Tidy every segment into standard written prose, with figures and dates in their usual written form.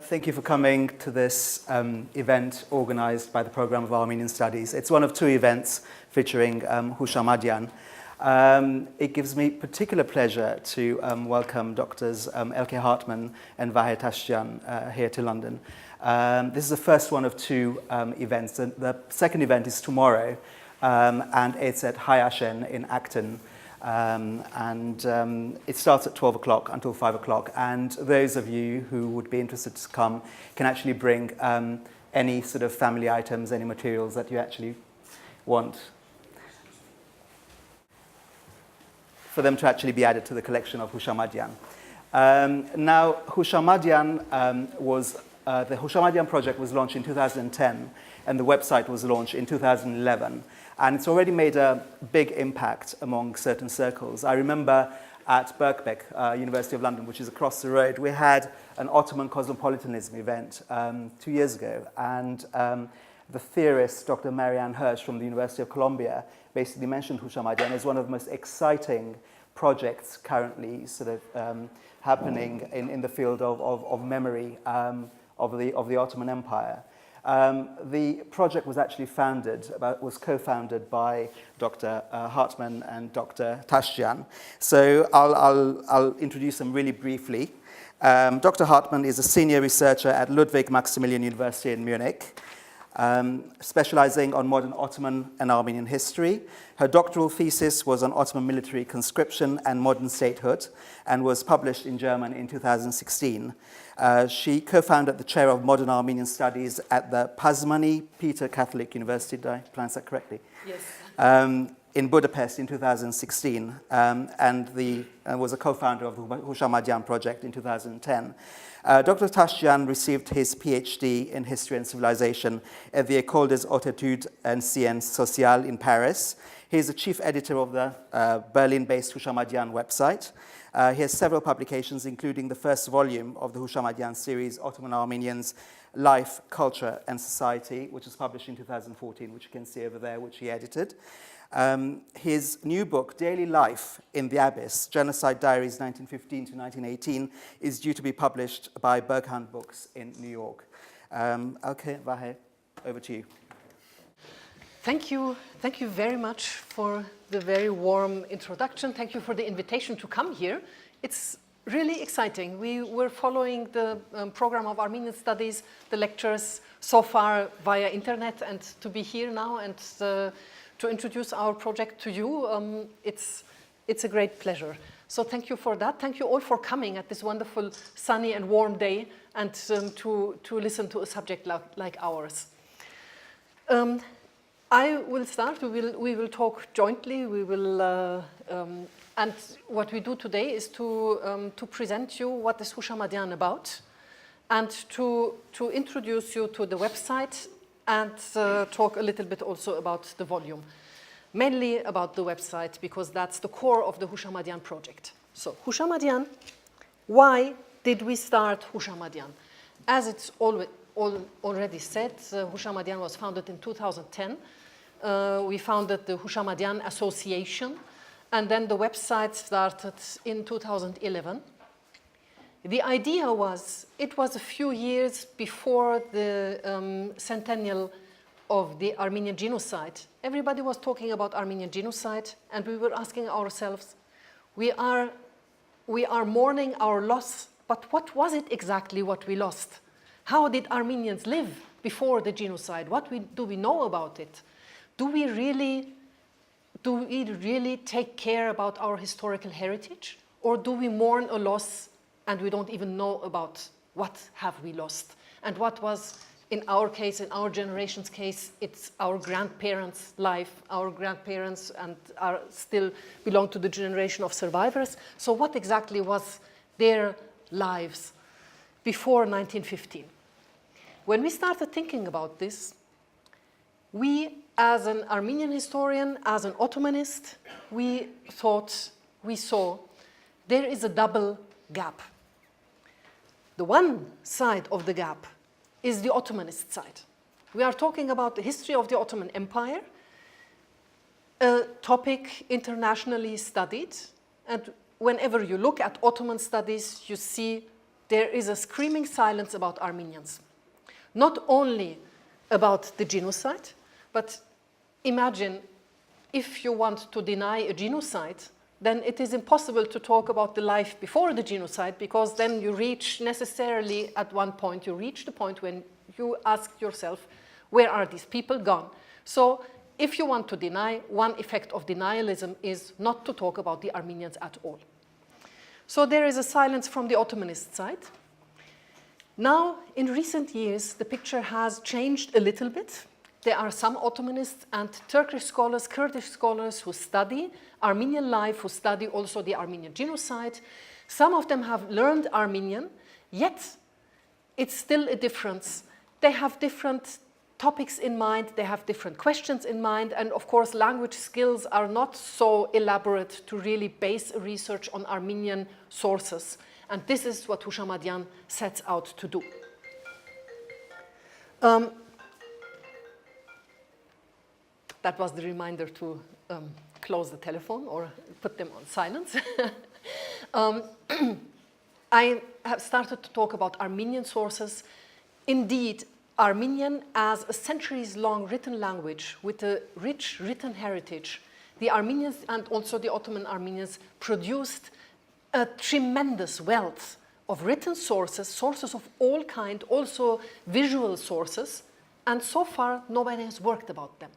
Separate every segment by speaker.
Speaker 1: Thank you for coming to this event organized by the Program of Armenian Studies. It's one of two events featuring Houshamadyan. It gives me particular pleasure to welcome Doctors Elke Hartman and Vahe Tashjian here to London. This is the first one of two events. The second event is tomorrow, and it's at Hayashen in Acton. It starts at 12 o'clock until 5 o'clock. And those of you who would be interested to come can actually bring any sort of family items, any materials that you actually want for them to actually be added to the collection of Houshamadyan. Now, Houshamadyan the Houshamadyan Project was launched in 2010, and the website was launched in 2011. And it's already made a big impact among certain circles. I remember at Birkbeck, University of London, which is across the road, we had an Ottoman cosmopolitanism event 2 years ago. And the theorist, Dr. Marianne Hirsch from the University of Columbia, basically mentioned Houshamadyan as one of the most exciting projects currently sort of happening in the field of memory of the Ottoman Empire. The project was actually co-founded by Dr. Hartman and Dr. Tashjian. So I'll introduce them really briefly. Dr. Hartman is a senior researcher at Ludwig Maximilian University in Munich, specializing on modern Ottoman and Armenian history. Her doctoral thesis was on Ottoman military conscription and modern statehood, and was published in German in 2016. She co-founded the chair of modern Armenian studies at the Pazmani Peter Catholic University. Did I pronounce that correctly?
Speaker 2: Yes.
Speaker 1: In Budapest in 2016, and was a co-founder of the Houshamadyan Project in 2010. Dr. Tashjian received his PhD in History and Civilization at the École des Hautes Études and Sciences Sociales in Paris. He is the chief editor of the Berlin-based Houshamadyan website. He has several publications, including the first volume of the Houshamadyan series, Ottoman Armenians, Life, Culture and Society, which was published in 2014, which you can see over there, which he edited. His new book, Daily Life in the Abyss, Genocide Diaries 1915 to 1918, is due to be published by Berghand Books in New York. Okay, Vahe, over to you.
Speaker 2: Thank you very much for the very warm introduction. Thank you for the invitation to come here. It's really exciting. We were following the program of Armenian Studies, the lectures so far via internet, and to be here now and to introduce our project to you, it's a great pleasure. So thank you for that. Thank you all for coming at this wonderful sunny and warm day and to listen to a subject like ours. I will start. We will talk jointly. We will, and what we do today is to present you what is Houshamadyan about, and to introduce you to the website and talk a little bit also about the volume, mainly about the website because that's the core of the Houshamadyan project. So Houshamadyan, why did we start Houshamadyan? As it's already said, Houshamadyan was founded in 2010. We founded the Houshamadyan Association, and then the website started in 2011. The idea was, it was a few years before the centennial of the Armenian genocide. Everybody was talking about Armenian genocide, and we were asking ourselves, we are mourning our loss, but what was it exactly what we lost? How did Armenians live before the genocide? What do we know about it? Do we really take care about our historical heritage? Or do we mourn a loss and we don't even know about what have we lost? And what was, in our case, in our generation's case, it's our grandparents' life. Our grandparents and are still belong to the generation of survivors. So what exactly was their lives before 1915? When we started thinking about this, we, as an Armenian historian, as an Ottomanist, we saw there is a double gap. The one side of the gap is the Ottomanist side. We are talking about the history of the Ottoman Empire, a topic internationally studied. And whenever you look at Ottoman studies, you see there is a screaming silence about Armenians. Not only about the genocide, but imagine if you want to deny a genocide, then it is impossible to talk about the life before the genocide, because then you reach necessarily at one point, you reach the point when you ask yourself, where are these people gone? So if you want to deny, one effect of denialism is not to talk about the Armenians at all. So there is a silence from the Ottomanist side. Now, in recent years, the picture has changed a little bit. There are some Ottomanists and Turkish scholars, Kurdish scholars who study Armenian life, who study also the Armenian genocide. Some of them have learned Armenian, yet it's still a difference. They have different topics in mind, they have different questions in mind, and of course language skills are not so elaborate to really base a research on Armenian sources. And this is what Houshamadyan sets out to do. That was the reminder to close the telephone or put them on silence. I have started to talk about Armenian sources. Indeed, Armenian as a centuries-long written language with a rich written heritage, the Armenians and also the Ottoman Armenians produced a tremendous wealth of written sources, sources of all kinds, also visual sources, and so far nobody has worked about them.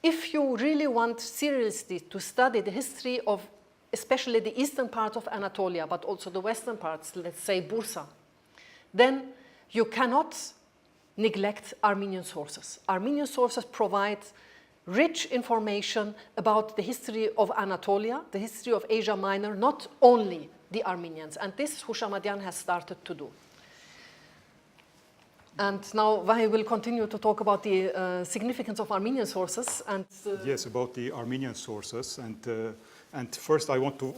Speaker 2: If you really want seriously to study the history of especially the eastern part of Anatolia, but also the western parts, let's say Bursa, then you cannot neglect Armenian sources. Armenian sources provide rich information about the history of Anatolia, the history of Asia Minor, not only the Armenians. And this Houshamadyan has started to do. And now Vahe will continue to talk about the significance of Armenian sources. And
Speaker 3: yes, about the Armenian sources. And first I want to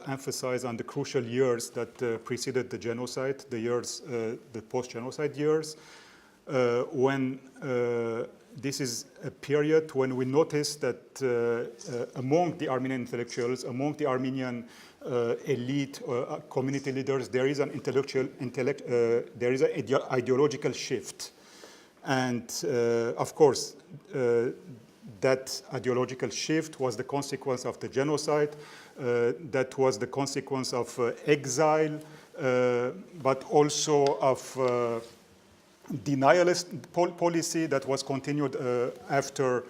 Speaker 3: emphasize on the crucial years that preceded the genocide, the years, the post-genocide years, when this is a period when we notice that among the Armenian intellectuals, among the Armenian elite, community leaders, there is an there is an ideological shift. And of course, that ideological shift was the consequence of the genocide, that was the consequence of exile, but also of denialist policy that was continued after,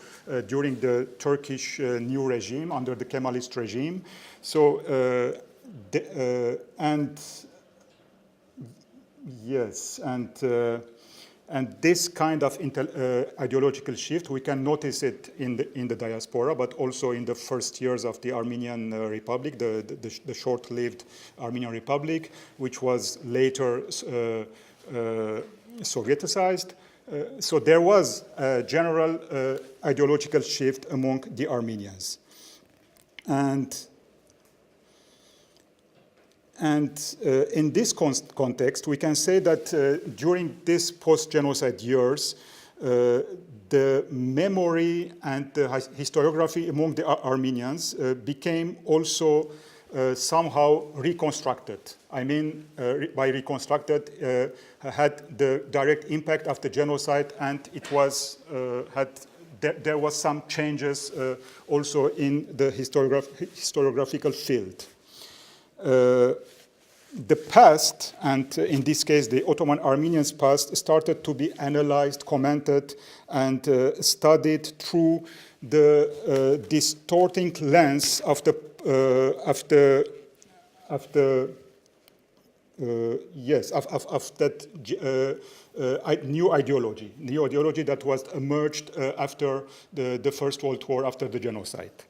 Speaker 3: during the Turkish new regime, under the Kemalist regime. So, and this kind of ideological shift, we can notice it in the diaspora, but also in the first years of the Armenian Republic, the short-lived Armenian Republic, which was later Sovietized. So there was a general ideological shift among the Armenians. And in this context, we can say that during this post-genocide years, the memory and the historiography among the Armenians became also somehow reconstructed. I mean, by reconstructed, had the direct impact of the genocide, and it was there was some changes also in the historiographical field. The past, and in this case the Ottoman Armenians' past, started to be analyzed, commented, and studied through the distorting lens of that new ideology that was emerged after the First World War, after the genocide.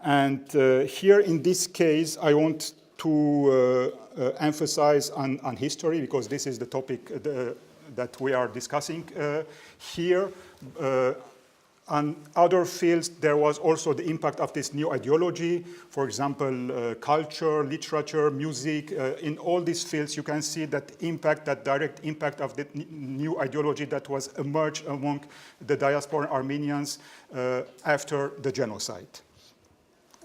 Speaker 3: And here in this case, I want to emphasize on history, because this is the topic that we are discussing here. On other fields, there was also the impact of this new ideology. For example, culture, literature, music. In all these fields, you can see that impact, that direct impact of the new ideology that was emerged among the diaspora Armenians after the genocide.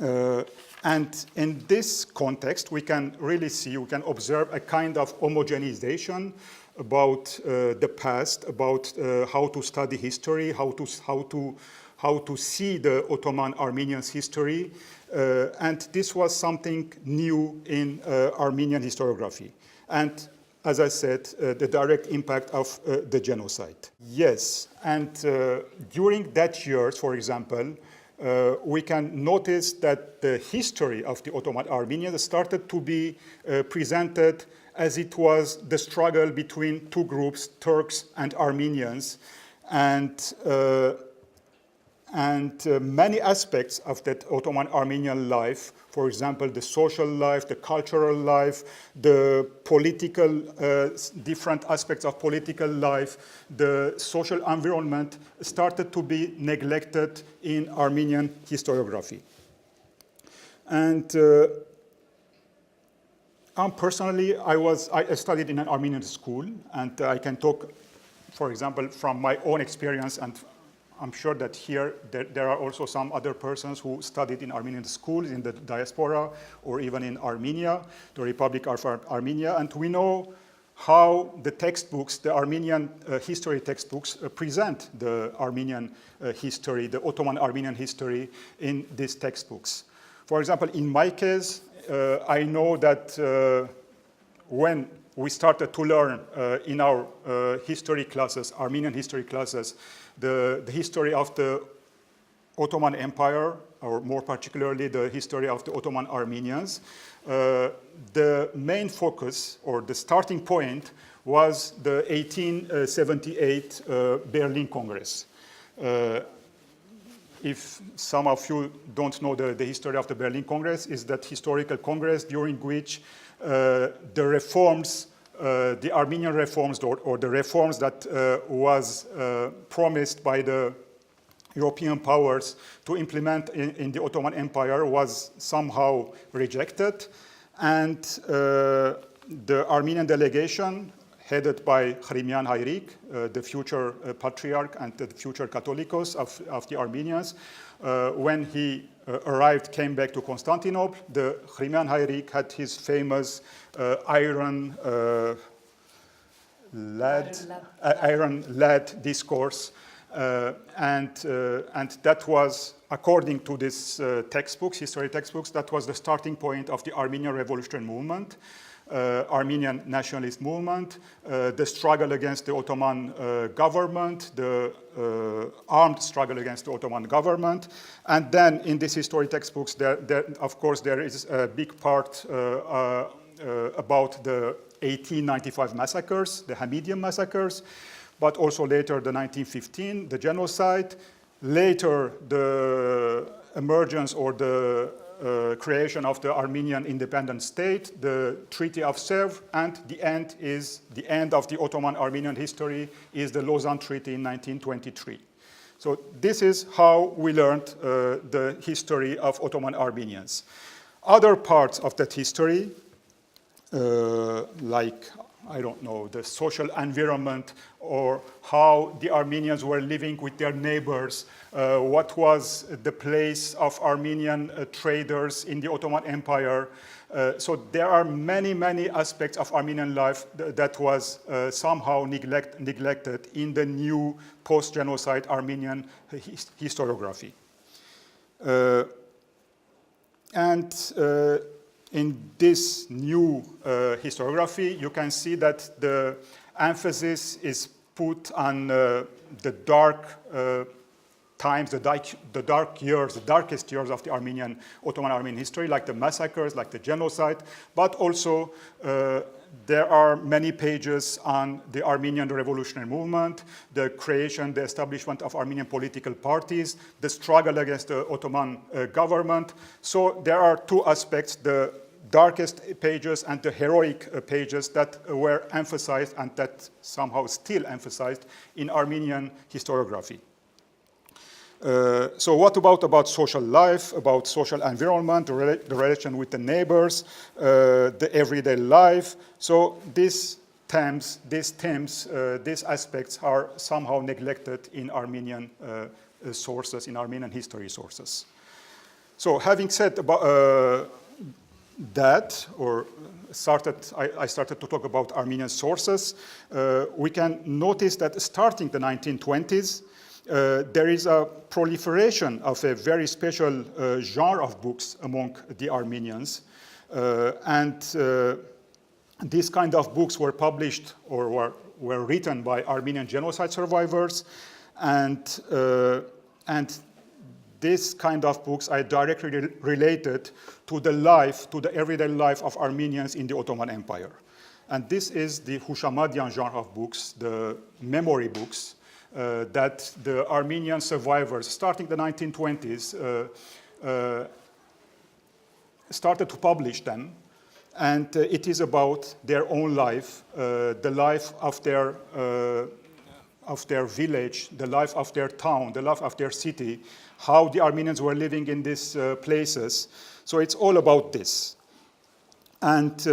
Speaker 3: And in this context, we can really see, we can observe a kind of homogenization about the past, about how to study history, how to see the Ottoman Armenians' history. And this was something new in Armenian historiography. And as I said, the direct impact of the genocide. Yes, and during that years, for example, we can notice that the history of the Ottoman Armenians started to be presented as it was the struggle between two groups, Turks and Armenians, and many aspects of that Ottoman Armenian life, for example, the social life, the cultural life, the political, different aspects of political life, the social environment started to be neglected in Armenian historiography. And personally, I studied in an Armenian school, and I can talk, for example, from my own experience, and I'm sure that here there are also some other persons who studied in Armenian schools in the diaspora or even in Armenia, the Republic of Armenia, and we know how the textbooks, the Armenian history textbooks present the Armenian history, the Ottoman Armenian history in these textbooks. For example, in my case, I know that when we started to learn in our history classes, Armenian history classes, the history of the Ottoman Empire, or more particularly the history of the Ottoman Armenians, the main focus or the starting point was the 1878 Berlin Congress. If some of you don't know the history of the Berlin Congress, is that historical congress during which the reforms, the Armenian reforms or the reforms that was promised by the European powers to implement in the Ottoman Empire was somehow rejected. And the Armenian delegation, headed by Hrimian Hayrik, the future patriarch and the future Catholicos of the Armenians, when he arrived, came back to Constantinople, the Hrimian Hayrik had his famous iron lead discourse, and that was, according to these textbooks, history textbooks, that was the starting point of the Armenian revolutionary movement, Armenian nationalist movement, the struggle against the Ottoman government, the armed struggle against the Ottoman government. And then in these history textbooks, of course, there is a big part about the 1895 massacres, the Hamidian massacres, but also later the 1915, the genocide, later the emergence or the creation of the Armenian independent state, the Treaty of Sèvres, and the end of the Ottoman Armenian history is the Lausanne Treaty in 1923. So this is how we learned the history of Ottoman Armenians. Other parts of that history, like, I don't know, the social environment or how the Armenians were living with their neighbors, what was the place of Armenian traders in the Ottoman Empire. So there are many, many aspects of Armenian life that was somehow neglected in the new post-genocide Armenian historiography. In this new historiography, you can see that the emphasis is put on the dark times, the dark years, the darkest years of the Ottoman Armenian history, like the massacres, like the genocide, but also there are many pages on the Armenian revolutionary movement, the creation, the establishment of Armenian political parties, the struggle against the Ottoman government. So there are two aspects, the darkest pages and the heroic pages that were emphasized and that somehow still emphasized in Armenian historiography. So what about social life, about social environment, the relation with the neighbors, the everyday life? So these themes, these aspects are somehow neglected in Armenian sources, in Armenian history sources. So having said about that, or I started to talk about Armenian sources, we can notice that starting the 1920s, there is a proliferation of a very special genre of books among the Armenians. These kind of books were published or were written by Armenian genocide survivors. And this kind of books are directly related to the life, to the everyday life of Armenians in the Ottoman Empire. And this is the Houshamadyan genre of books, the memory books, that the Armenian survivors, starting the 1920s, started to publish them. And it is about their own life, the life of their village, the life of their town, the life of their city, how the Armenians were living in these places. So it's all about this. And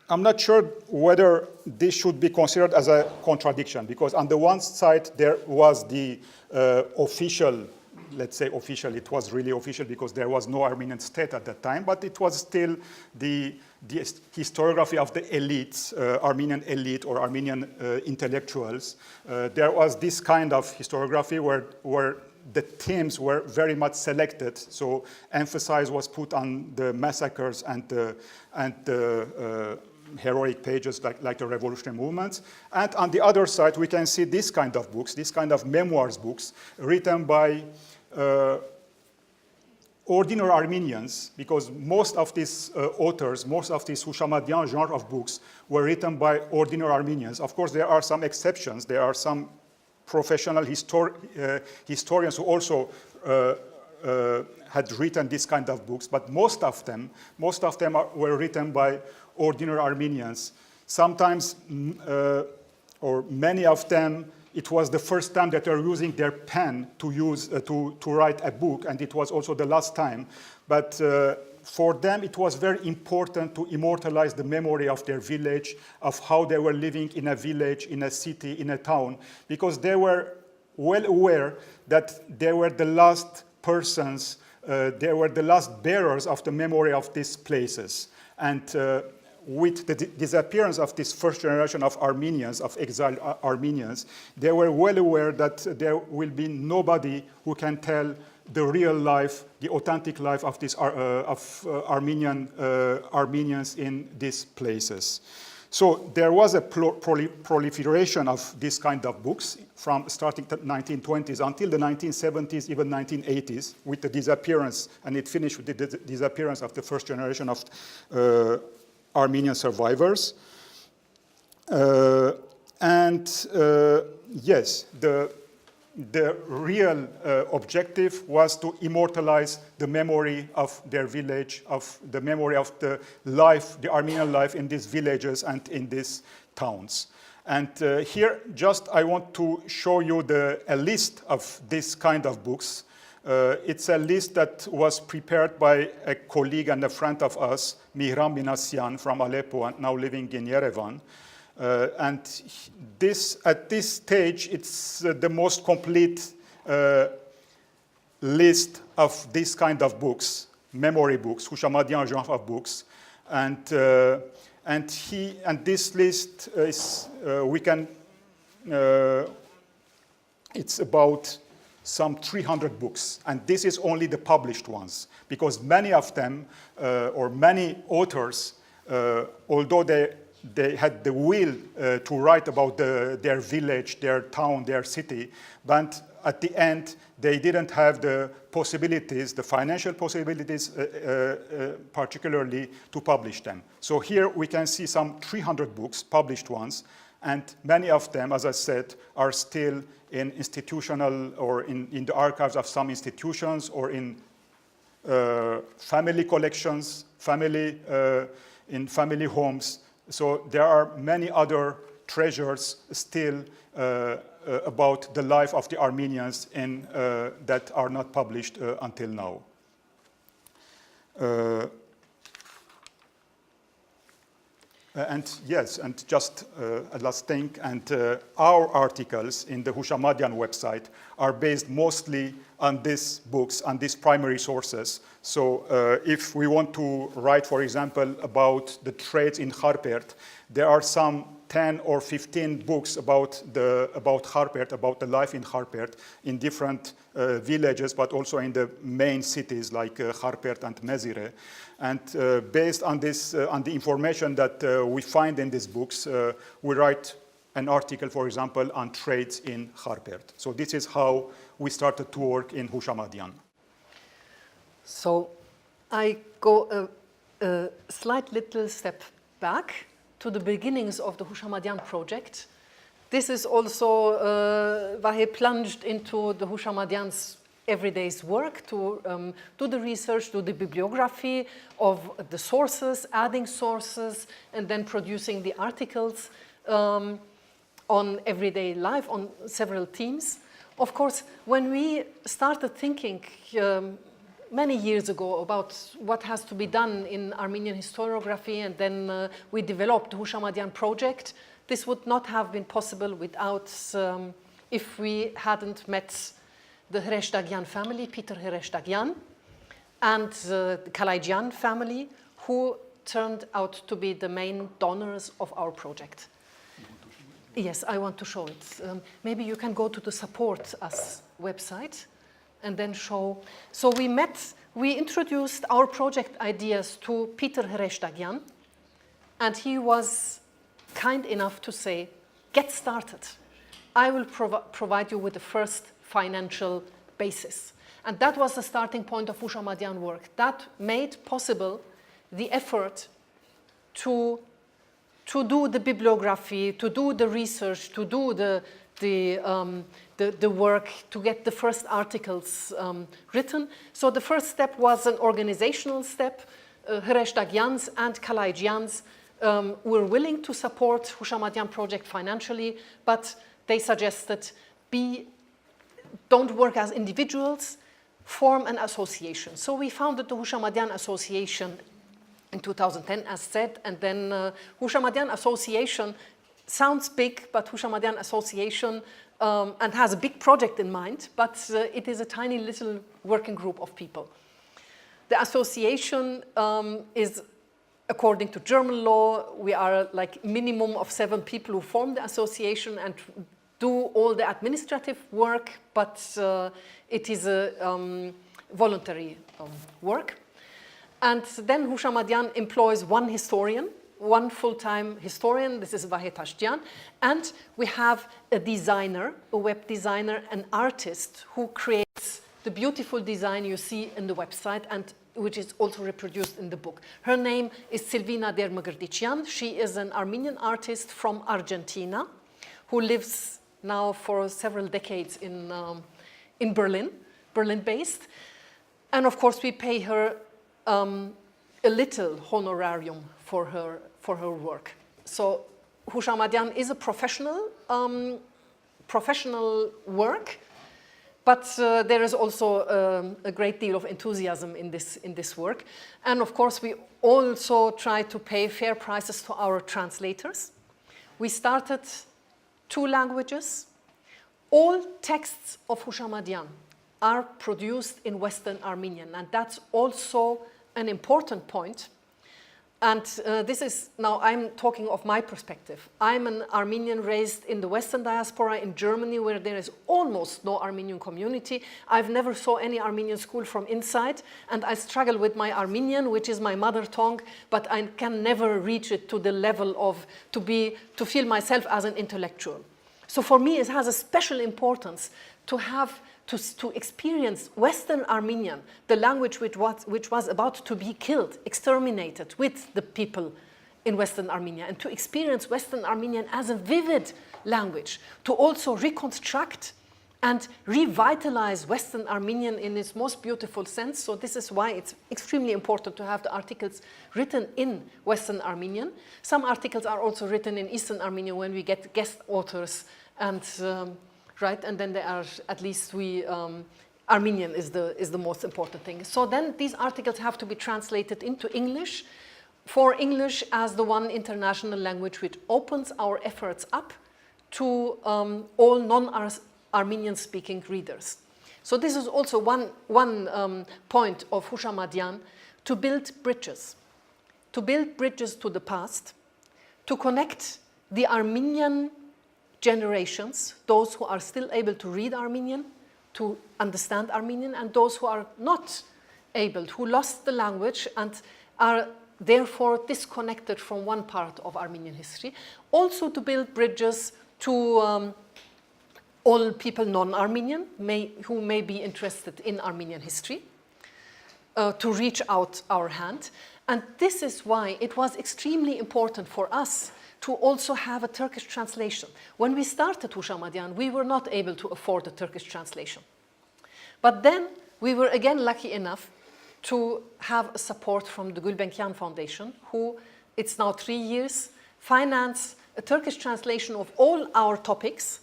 Speaker 3: I'm not sure whether this should be considered as a contradiction, because on the one side there was the official, let's say official, it was really official because there was no Armenian state at that time, but it was still the historiography of the elites, Armenian elite or Armenian intellectuals. There was this kind of historiography where the themes were very much selected, so emphasis was put on the massacres and the heroic pages like the revolutionary movements. And on the other side, we can see this kind of books, this kind of memoirs books written by ordinary Armenians, because most of these authors, most of these Houshamadyan genre of books were written by ordinary Armenians. Of course, there are some exceptions. There are some professional historians who also had written this kind of books, but most of them were written by ordinary Armenians. Sometimes, or many of them, it was the first time that they were using their pen to write a book, and it was also the last time. But for them, it was very important to immortalize the memory of their village, of how they were living in a village, in a city, in a town, because they were well aware that they were the last persons, they were the last bearers of the memory of these places. And with the disappearance of this first generation of Armenians, of exiled Armenians, they were well aware that there will be nobody who can tell the real life, the authentic life of these Armenians in these places. So there was a proliferation of this kind of books from starting the 1920s until the 1970s, even 1980s, with the disappearance, and it finished with the disappearance of the first generation of Armenian survivors. Yes, the real objective was to immortalize the memory of their village, of the memory of the life, the Armenian life in these villages and in these towns. And here, just I want to show you a list of this kind of books. It's a list that was prepared by a colleague and a friend of us, Mihran Minasyan from Aleppo, and now living in Yerevan. And at this stage, it's the most complete list of this kind of books, memory books, Houshamadyan genre of books. And this list is, it's about some 300 books, and this is only the published ones, because many of them, or many authors, although they had the will to write about their village, their town, their city, but at the end, they didn't have the possibilities, the financial possibilities, particularly to publish them. So here we can see some 300 books, published ones, and many of them, as I said, are still in institutional or in the archives of some institutions or in family collections, in family homes. So there are many other treasures still about the life of the Armenians that are not published until now. And yes, and just a last thing, and our articles in the Houshamadyan website are based mostly on these books, on these primary sources. So if we want to write, for example, about the trades in Harpert, there are some 10 or 15 books about Harpert, about the life in Harpert, in different villages, but also in the main cities like Harpert and Mezire. And based on this, on the information that we find in these books, we write an article, for example, on trades in Harpert. So this is how we started to work in Houshamadyan.
Speaker 2: So I go a slight little step back to the beginnings of the Houshamadyan project. This is also Vahe plunged into the Houshamadyan's everyday's work to do the research, do the bibliography of the sources, adding sources, and then producing the articles on everyday life on several themes. Of course, when we started thinking many years ago about what has to be done in Armenian historiography, and then we developed the Houshamadyan Project, this would not have been possible without, if we hadn't met the Hereshtagian family, Peter Hereshtagian, and the Kalayjian family, who turned out to be the main donors of our project. Yes, I want to show it. Maybe you can go to the Support Us website and then show. So we introduced our project ideas to Peter Hereshtagian, and he was kind enough to say, get started. I will provide you with the first financial basis. And that was the starting point of Houshamadyan work. That made possible the effort to do the bibliography, to do the research, to do the work, to get the first articles written. So the first step was an organizational step. Hereshtagians and Kalayjians were willing to support Houshamadyan Project financially, but they suggested don't work as individuals, form an association. So we founded the Houshamadyan Association in 2010, as said, and then Houshamadyan Association sounds big, but Houshamadyan Association and has a big project in mind, but it is a tiny little working group of people. The association is, according to German law, we are like minimum of 7 people who form the association and do all the administrative work, but it is a voluntary work. And then Houshamadyan employs one historian, one full-time historian, this is Vahe Tashtian, and we have a designer, a web designer, an artist who creates the beautiful design you see in the website and which is also reproduced in the book. Her name is Silvina Dermagrdician. She is an Armenian artist from Argentina who lives now for several decades in Berlin, Berlin-based. And of course, we pay her a little honorarium for her work. So Houshamadyan is a professional work, but there is also a great deal of enthusiasm in this work. And of course, we also try to pay fair prices to our translators. We started 2 languages. All texts of Houshamadyan are produced in Western Armenian, and that's also an important point. And this is, now I'm talking of my perspective. I'm an Armenian raised in the Western diaspora in Germany, where there is almost no Armenian community. I've never saw any Armenian school from inside, and I struggle with my Armenian, which is my mother tongue, but I can never reach it to the level of to feel myself as an intellectual. So for me, it has a special importance to have to experience Western Armenian, the language which was about to be killed, exterminated with the people in Western Armenia, and to experience Western Armenian as a vivid language, to also reconstruct and revitalize Western Armenian in its most beautiful sense. So this is why it's extremely important to have the articles written in Western Armenian. Some articles are also written in Eastern Armenian when we get guest authors, and right, and then there are, at least Armenian is the most important thing. So then these articles have to be translated into English. for English as the one international language which opens our efforts up to all non-Armenian speaking readers. So this is also one point of Houshamadyan, to build bridges to the past, to connect the Armenian generations, those who are still able to read Armenian, to understand Armenian, and those who are not able, who lost the language and are therefore disconnected from one part of Armenian history. Also to build bridges to all people non-Armenian who may be interested in Armenian history, to reach out our hand. And this is why it was extremely important for us to also have a Turkish translation. When we started Houshamadyan, we were not able to afford a Turkish translation. But then we were again lucky enough to have support from the Gulbenkian Foundation, who, it's now 3 years, finance a Turkish translation of all our topics.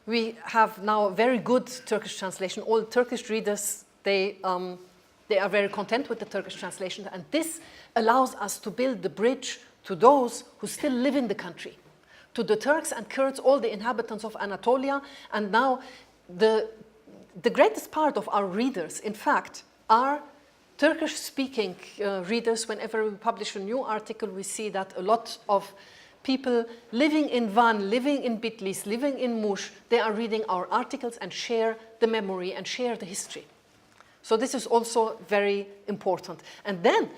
Speaker 2: We have now a very good Turkish translation. All Turkish readers, they are very content with the Turkish translation, and this allows us to build the bridge to those who still live in the country, to the Turks and Kurds, all the inhabitants of Anatolia. And now the greatest part of our readers, in fact, are Turkish-speaking readers. Whenever we publish a new article, we see that a lot of people living in Van, living in Bitlis, living in Muş, they are reading our articles and share the memory and share the history. So this is also very important. And then,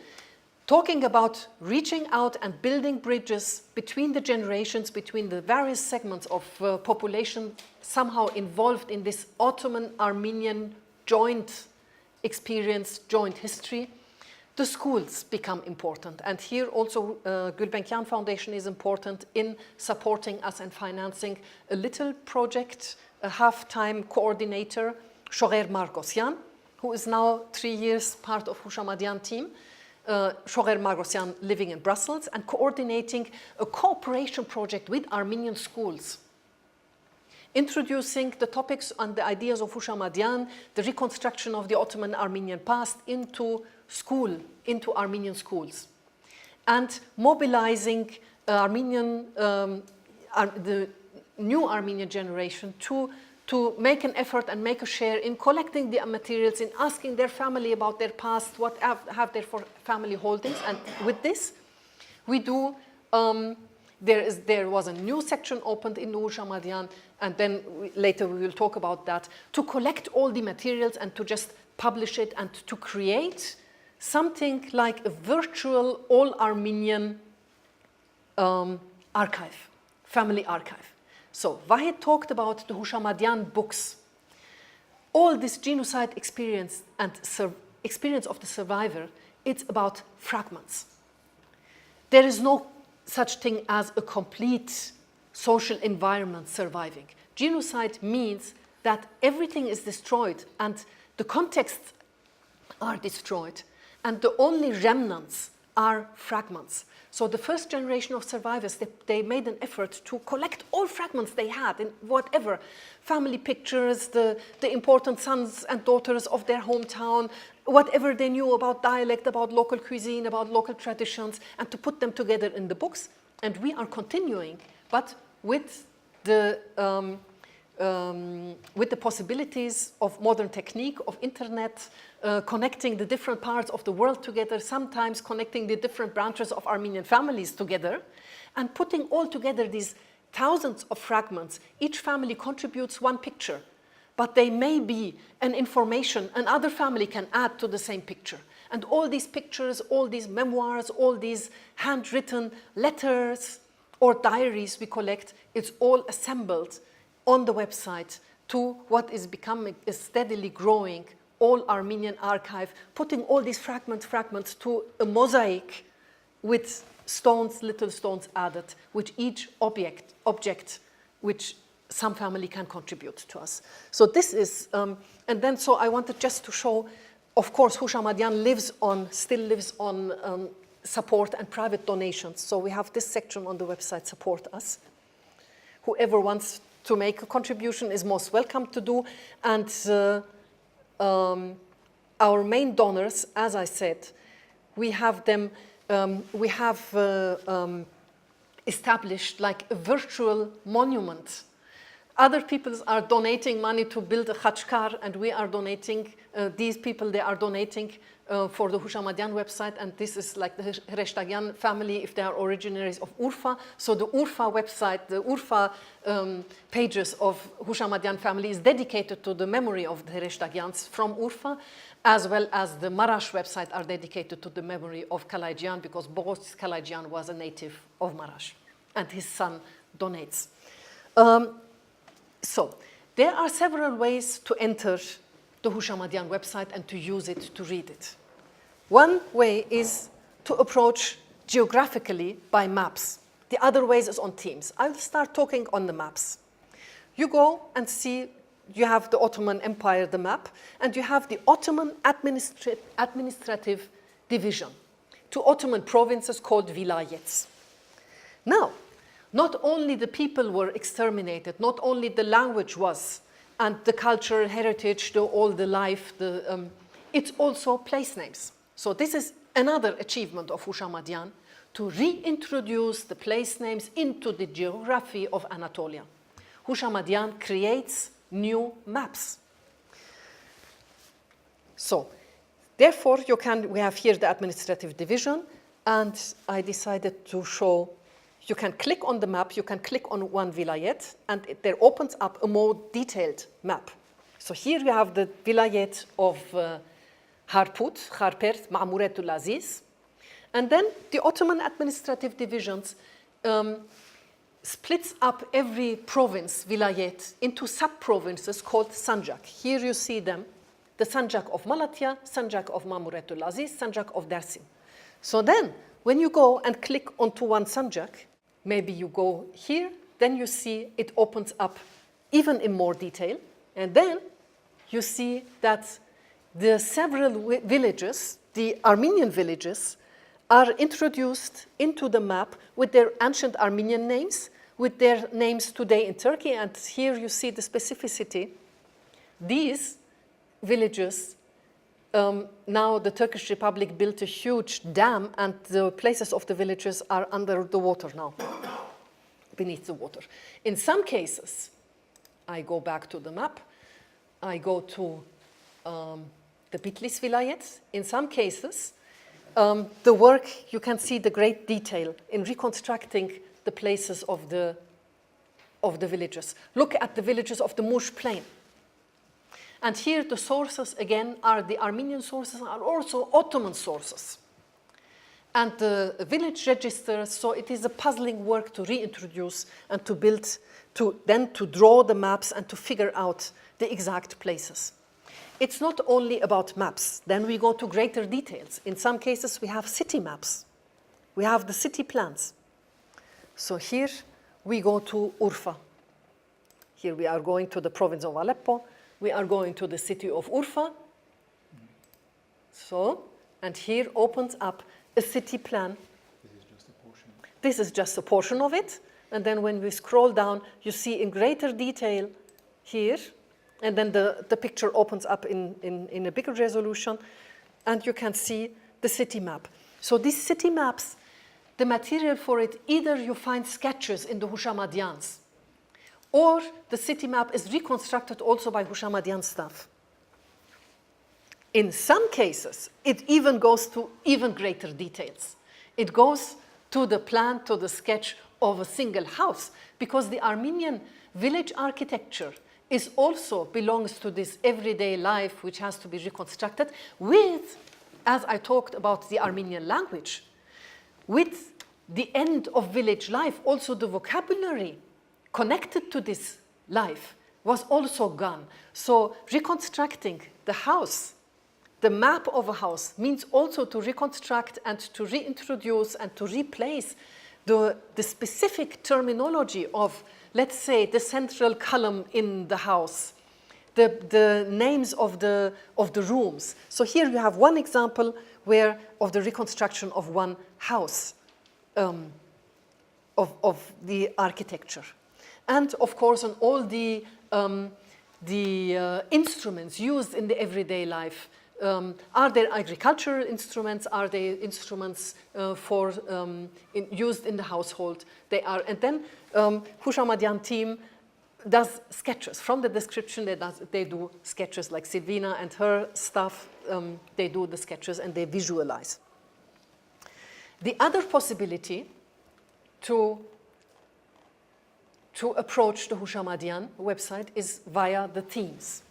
Speaker 2: talking about reaching out and building bridges between the generations, between the various segments of population somehow involved in this Ottoman-Armenian joint experience, joint history, the schools become important. And here also Gulbenkian Foundation is important in supporting us and financing a little project, a half-time coordinator, Shoger Margosyan, who is now 3 years part of Houshamadyan team. Shoger Margosyan living in Brussels and coordinating a cooperation project with Armenian schools, introducing the topics and the ideas of Houshamadyan, the reconstruction of the Ottoman Armenian past into Armenian schools, and mobilizing the new Armenian generation to make an effort and make a share in collecting the materials, in asking their family about their past, what have their family holdings. And with this, we do, there was a new section opened in Houshamadyan, and then later we will talk about that, to collect all the materials and to just publish it and to create something like a virtual all-Armenian archive, family archive. So Vahid talked about the Houshamadyan books. All this genocide experience and experience of the survivor, it's about fragments. There is no such thing as a complete social environment surviving. Genocide means that everything is destroyed and the contexts are destroyed, and the only remnants are fragments. So the first generation of survivors, they made an effort to collect all fragments they had in whatever, family pictures, the important sons and daughters of their hometown, whatever they knew about dialect, about local cuisine, about local traditions, and to put them together in the books. And we are continuing, but with the possibilities of modern technique, of internet, connecting the different parts of the world together, sometimes connecting the different branches of Armenian families together, and putting all together these thousands of fragments. Each family contributes one picture, but they may be an information another family can add to the same picture. And all these pictures, all these memoirs, all these handwritten letters or diaries we collect, it's all assembled on the website to what is becoming a steadily growing all Armenian archive, putting all these fragments to a mosaic with stones, little stones added, with each object which some family can contribute to us. So this is, and then so I wanted just to show, of course, Houshamadyan still lives on support and private donations. So we have this section on the website, Support Us. Whoever wants to make a contribution is most welcome to do. And our main donors, as I said, we have them we have established like a virtual monument. Other people are donating money to build a khachkar, and we are donating, these people, they are donating for the Houshamadyan website, and this is like the Hereshtagian family, if they are originaries of Urfa. So the Urfa website, the Urfa pages of Houshamadyan family is dedicated to the memory of the Hereshtagians from Urfa, as well as the Marash website are dedicated to the memory of Kalayjian, because both Kalayjian was a native of Marash, and his son donates. So there are several ways to enter the Houshamadyan website and to use it, to read it. One way is to approach geographically by maps. The other way is on themes. I'll start talking on the maps. You go and see, you have the Ottoman Empire, the map, and you have the Ottoman administrative division, two Ottoman provinces called vilayets. Now, not only the people were exterminated, not only the language was, and the cultural heritage, all the life, it's also place names. So this is another achievement of Houshamadyan, to reintroduce the place names into the geography of Anatolia. Houshamadyan creates new maps. So, therefore, we have here the administrative division, and I decided to show. You can click on the map, you can click on one vilayet, and there opens up a more detailed map. So here you have the vilayet of Harput, Kharpert, Ma'muretul Aziz. And then the Ottoman administrative divisions splits up every province, vilayet, into sub-provinces called Sanjak. Here you see them, the Sanjak of Malatya, Sanjak of Ma'muretul Aziz, Sanjak of Dersim. So then, when you go and click onto one Sanjak, maybe you go here, then you see it opens up even in more detail. And then you see that the several villages, the Armenian villages, are introduced into the map with their ancient Armenian names, with their names today in Turkey. And here you see the specificity. These villages, now the Turkish Republic built a huge dam, and the places of the villages are under the water now, beneath the water. In some cases, I go back to the map, I go to the Bitlis vilayet. In some cases, the work, you can see the great detail in reconstructing the places of the villages. Look at the villages of the Mush Plain. And here the sources, again, are the Armenian sources, are also Ottoman sources. And the village registers, so it is a puzzling work to reintroduce and to build, then to draw the maps and to figure out the exact places. It's not only about maps. Then we go to greater details. In some cases, we have city maps. We have the city plans. So here we go to Urfa. Here we are going to the province of Aleppo. We are going to the city of Urfa. So, and here opens up a city plan.
Speaker 3: This is just a portion.
Speaker 2: This is just a portion of it. And then when we scroll down, you see in greater detail here. And then the picture opens up in a bigger resolution. And you can see the city map. So these city maps, the material for it, either you find sketches in the Houshamadians, or the city map is reconstructed also by Houshamadyan staff. In some cases, it even goes to even greater details. It goes to the plan, to the sketch of a single house, because the Armenian village architecture also belongs to this everyday life which has to be reconstructed with, as I talked about the Armenian language, with the end of village life, also the vocabulary connected to this life was also gone. So reconstructing the house, the map of a house, means also to reconstruct and to reintroduce and to replace the specific terminology of, let's say, the central column in the house, the names of the rooms. So here you have one example of the reconstruction of one house, of the architecture. And of course, on all the instruments used in the everyday life, are there agricultural instruments? Are they instruments used in the household? They are, and then Houshamadyan team does sketches. From the description, they do sketches like Silvina and her staff. They do the sketches and they visualize. The other possibility to approach the Houshamadyan website is via the themes.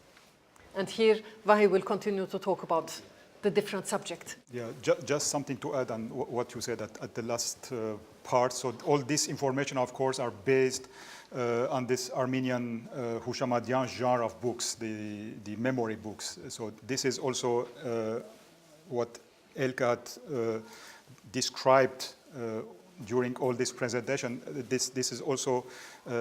Speaker 2: And here, Vahi will continue to talk about the different subjects.
Speaker 3: Yeah, just something to add on what you said at the last part. So all this information, of course, are based on this Armenian Houshamadyan genre of books, the memory books. So this is also what Elke had described during all this presentation. This is also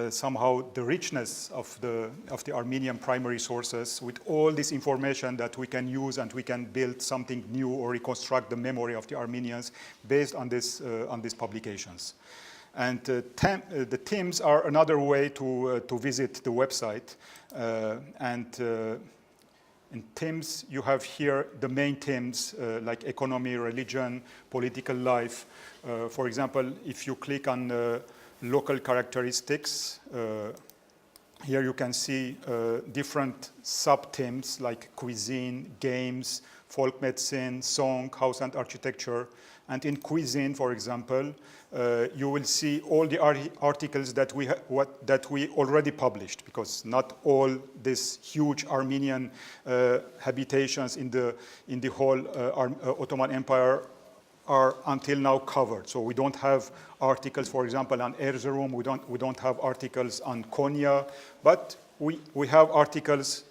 Speaker 3: somehow the richness of the Armenian primary sources, with all this information that we can use and we can build something new or reconstruct the memory of the Armenians based on these publications. And the themes are another way to visit the website. In themes, you have here the main themes like economy, religion, political life. For example, if you click on local characteristics, here you can see different sub-themes like cuisine, games, folk medicine, song, house and architecture. And in cuisine, for example, you will see all the articles that we already published, because not all these huge Armenian habitations in the whole Ottoman Empire are until now covered. So we don't have articles, for example, on Erzurum. We don't have articles on Konya, but we have articles.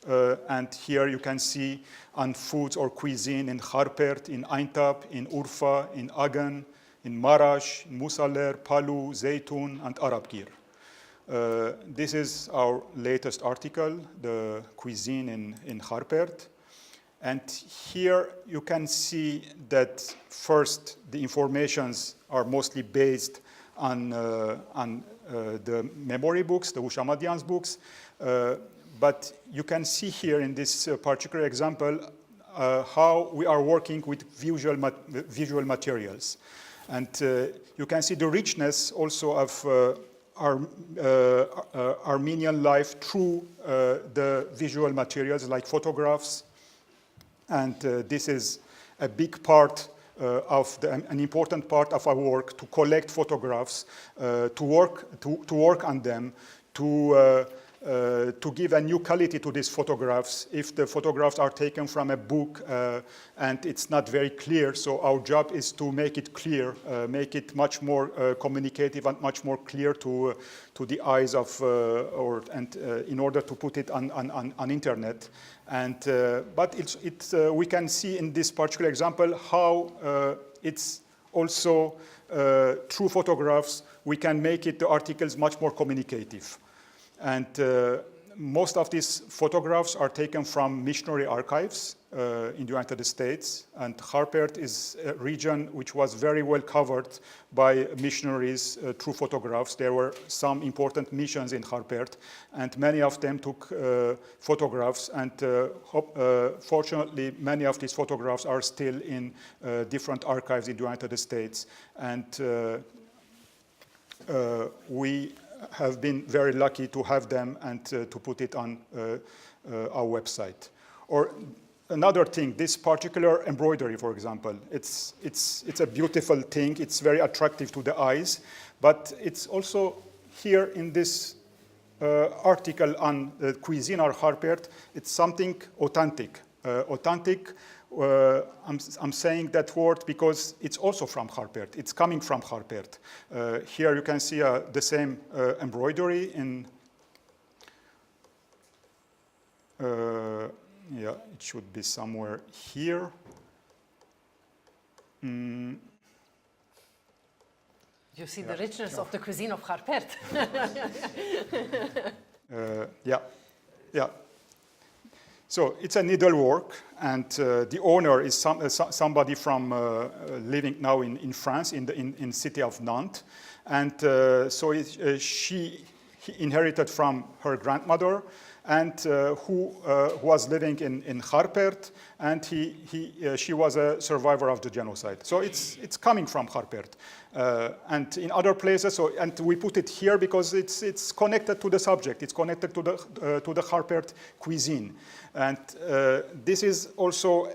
Speaker 3: And here you can see on foods or cuisine in Kharpert, in Aintab, in Urfa, in Agan, in Marash, in Musaler, Palu, Zeytun, and Arabkir. This is our latest article, the cuisine in Kharpert. And here you can see that first the informations are mostly based on the memory books, the Houshamadyan's books. But you can see here in this particular example how we are working with visual materials. And you can see the richness also of Armenian life through the visual materials like photographs. And this is a big part an important part of our work, to collect photographs, to work on them, to give a new quality to these photographs. If the photographs are taken from a book and it's not very clear, so our job is to make it clear, make it much more communicative and much more clear to the eyes of, in order to put it on internet. And but we can see in this particular example how it's also through photographs we can make the articles much more communicative. And most of these photographs are taken from missionary archives in the United States. And Kharpert is a region which was very well covered by missionaries through photographs. There were some important missions in Kharpert, and many of them took photographs. And fortunately, many of these photographs are still in different archives in the United States. And we have been very lucky to have them and to put it on our website. Or another thing, this particular embroidery, for example, it's a beautiful thing. It's very attractive to the eyes, but it's also here in this article on cuisine or Kharpert, it's something authentic. Authentic. I'm saying that word because it's also from Kharpert. It's coming from Kharpert. Here you can see the same embroidery in, yeah, it should be somewhere here.
Speaker 2: You see the richness of the cuisine of Kharpert.
Speaker 3: Yeah. So it's a needlework, and the owner is somebody from living now in France, in city of Nantes, and so she inherited from her grandmother, and who was living in Harpert, and she was a survivor of the genocide. So it's coming from Harpert. And in other places, and we put it here because it's connected to the subject. It's connected to the Harpert cuisine. And this is also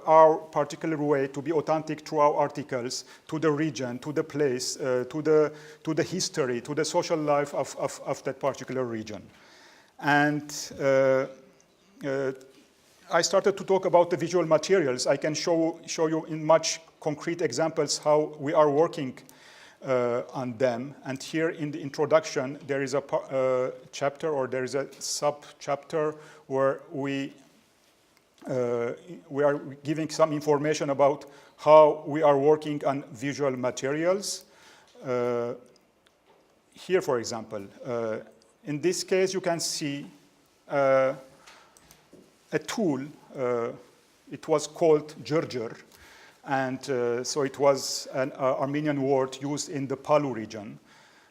Speaker 3: our particular way to be authentic through our articles to the region, to the place, to the history, to the social life of that particular region. And I started to talk about the visual materials. I can show you in much concrete examples how we are working on them. And here in the introduction, there is a chapter, or there is a sub-chapter where we are giving some information about how we are working on visual materials. Here, for example, in this case, you can see a tool. It was called Gerger. And so it was an Armenian word used in the Palu region.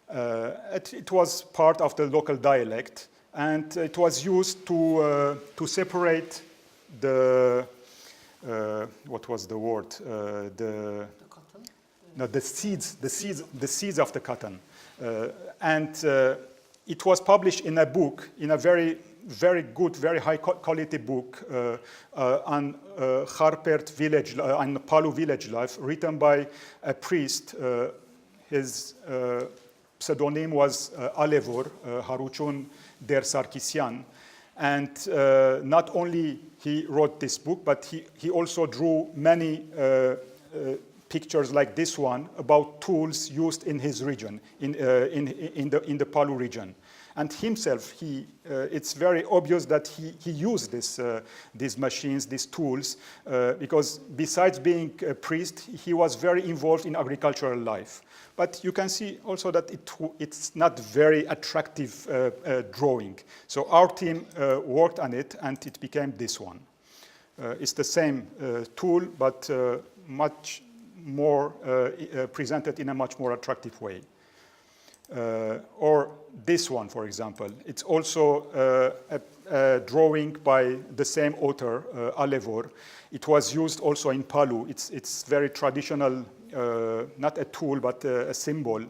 Speaker 3: It was part of the local dialect, and it was used to separate the what was the word? The cotton? No, the seeds of the cotton. And it was published in a book, in a very good, very high quality book on Harpert village, on Palu village life, written by a priest. His pseudonym was Alevor, Haruchun Der Sarkisian. And not only he wrote this book, but he also drew many pictures like this one about tools used in his region, in the Palu region. And himself, it's very obvious that he used these machines, these tools, because besides being a priest, he was very involved in agricultural life. But you can see also that it's not very attractive drawing. So our team worked on it, and it became this one. It's the same tool, but much more presented in a much more attractive way. Or this one, for example. It's also a drawing by the same author, Alevor. It was used also in Palu. It's very traditional, not a tool, but a symbol.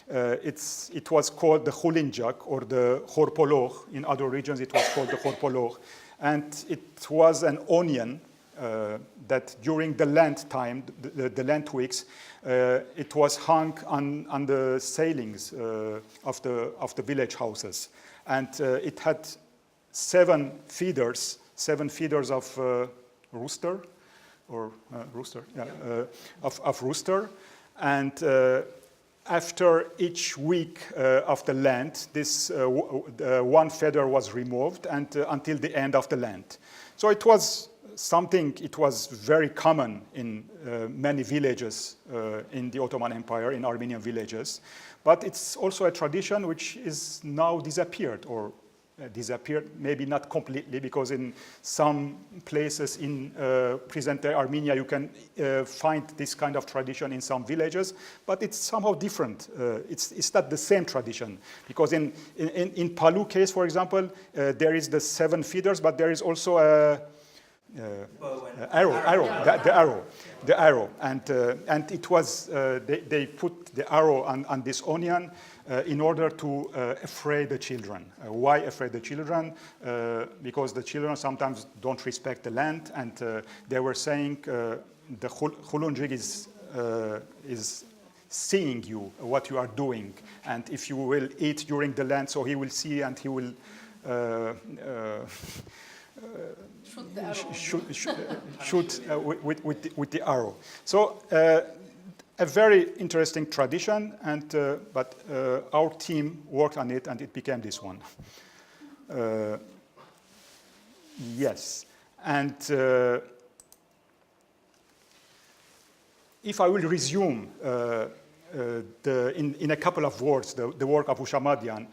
Speaker 3: It was called the Hulinjak, or the Horpoloch. In other regions, it was called the Horpoloch. And it was an onion that during the Lent time, the Lent weeks, it was hung on the ceilings of the village houses. And it had 7 feeders of rooster, or rooster, yeah, of rooster. And after each week of the Lent, this one feather was removed, and until the end of the Lent. So it was it was very common in many villages in the Ottoman Empire, in Armenian villages. But it's also a tradition which is now disappeared, or disappeared, maybe not completely, because in some places in present-day Armenia, you can find this kind of tradition in some villages, but it's somehow different. It's not the same tradition, because in Palu case, for example, there is the 7 feeders, but there is also a the arrow, and it was they put the arrow on this onion in order to affray the children. Why affray the children? Because the children sometimes don't respect the land, and they were saying the Hulunjig is seeing you, what you are doing, and if you will eat during the Lent, so he will see, and he will shoot with the arrow. So a very interesting tradition, and but our team worked on it, and it became this one. Yes, and if I will resume in a couple of words the work of Houshamadyan,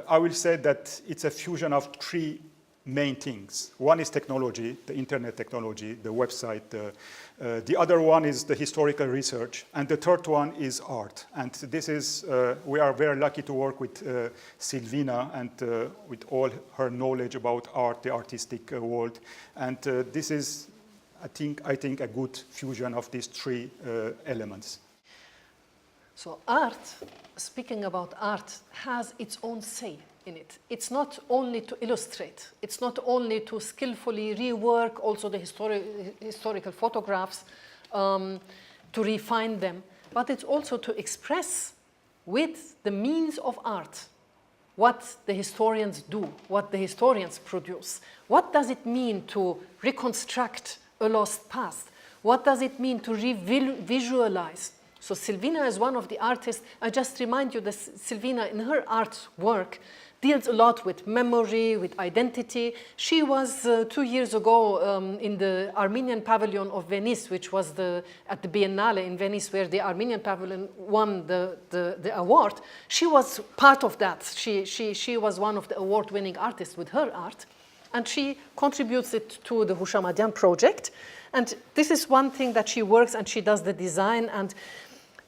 Speaker 3: I will say that it's a fusion of 3 main things. One is technology, the internet technology, the website. The other one is the historical research. And the third one is art. And this is, we are very lucky to work with Silvina and with all her knowledge about art, the artistic world. And this is, I think a good fusion of these three elements.
Speaker 2: So art, speaking about art, has its own say in it. It's not only to illustrate, it's not only to skillfully rework also the historical photographs, to refine them, but it's also to express with the means of art what the historians do, what the historians produce. What does it mean to reconstruct a lost past? What does it mean to visualize? So Silvina is one of the artists. I just remind you that Silvina, in her artwork, deals a lot with memory, with identity. She was 2 years ago in the Armenian pavilion of Venice, which was at the Biennale in Venice, where the Armenian pavilion won the award. She was part of that. She was one of the award-winning artists with her art, and she contributes it to the Houshamadyan Project. And this is one thing that she works, and she does the design. And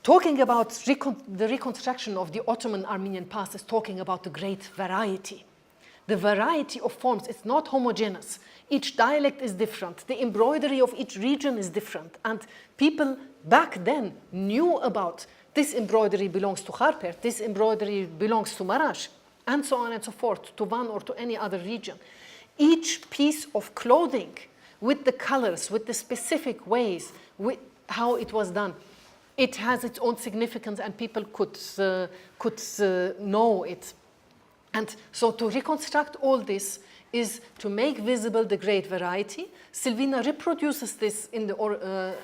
Speaker 2: talking about the reconstruction of the Ottoman Armenian past is talking about the great variety. The variety of forms is not homogeneous. Each dialect is different. The embroidery of each region is different. And people back then knew about this embroidery belongs to Kharper, this embroidery belongs to Marash, and so on and so forth, to Van or to any other region. Each piece of clothing with the colors, with the specific ways, with how it was done, it has its own significance, and people could know it. And so to reconstruct all this is to make visible the great variety. Silvina reproduces this in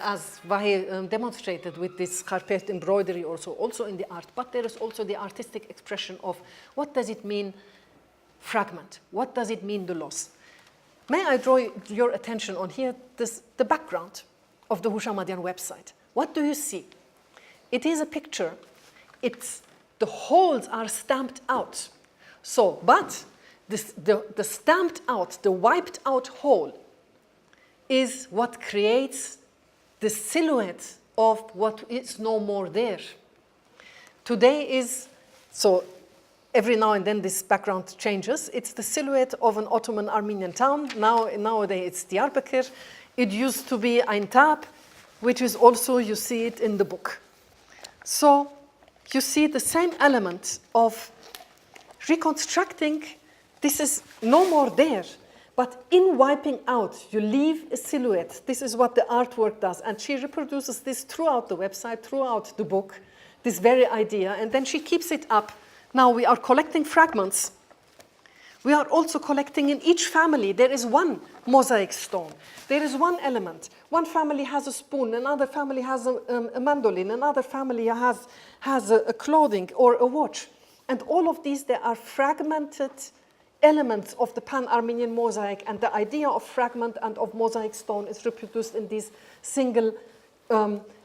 Speaker 2: as Vahe demonstrated with this carpet embroidery also in the art. But there is also the artistic expression of what does it mean fragment? What does it mean the loss? May I draw your attention on here, the background of the Houshamadyan website. What do you see? It is a picture. The holes are stamped out. So, but the stamped out, the wiped out hole is what creates the silhouette of what is no more there. Today is, so every now and then this background changes. It's the silhouette of an Ottoman Armenian town. Nowadays it's Diyarbakir. It used to be Aintab, which is also, you see it in the book. So you see the same element of reconstructing. This is no more there, but in wiping out, you leave a silhouette. This is what the artwork does, and she reproduces this throughout the website, throughout the book, this very idea, and then she keeps it up. Now we are collecting fragments. We are also collecting in each family. There is one mosaic stone. There is one element. One family has a spoon. Another family has a mandolin. Another family has a clothing or a watch. And all of these, they are fragmented elements of the Pan-Armenian mosaic. And the idea of fragment and of mosaic stone is reproduced in these single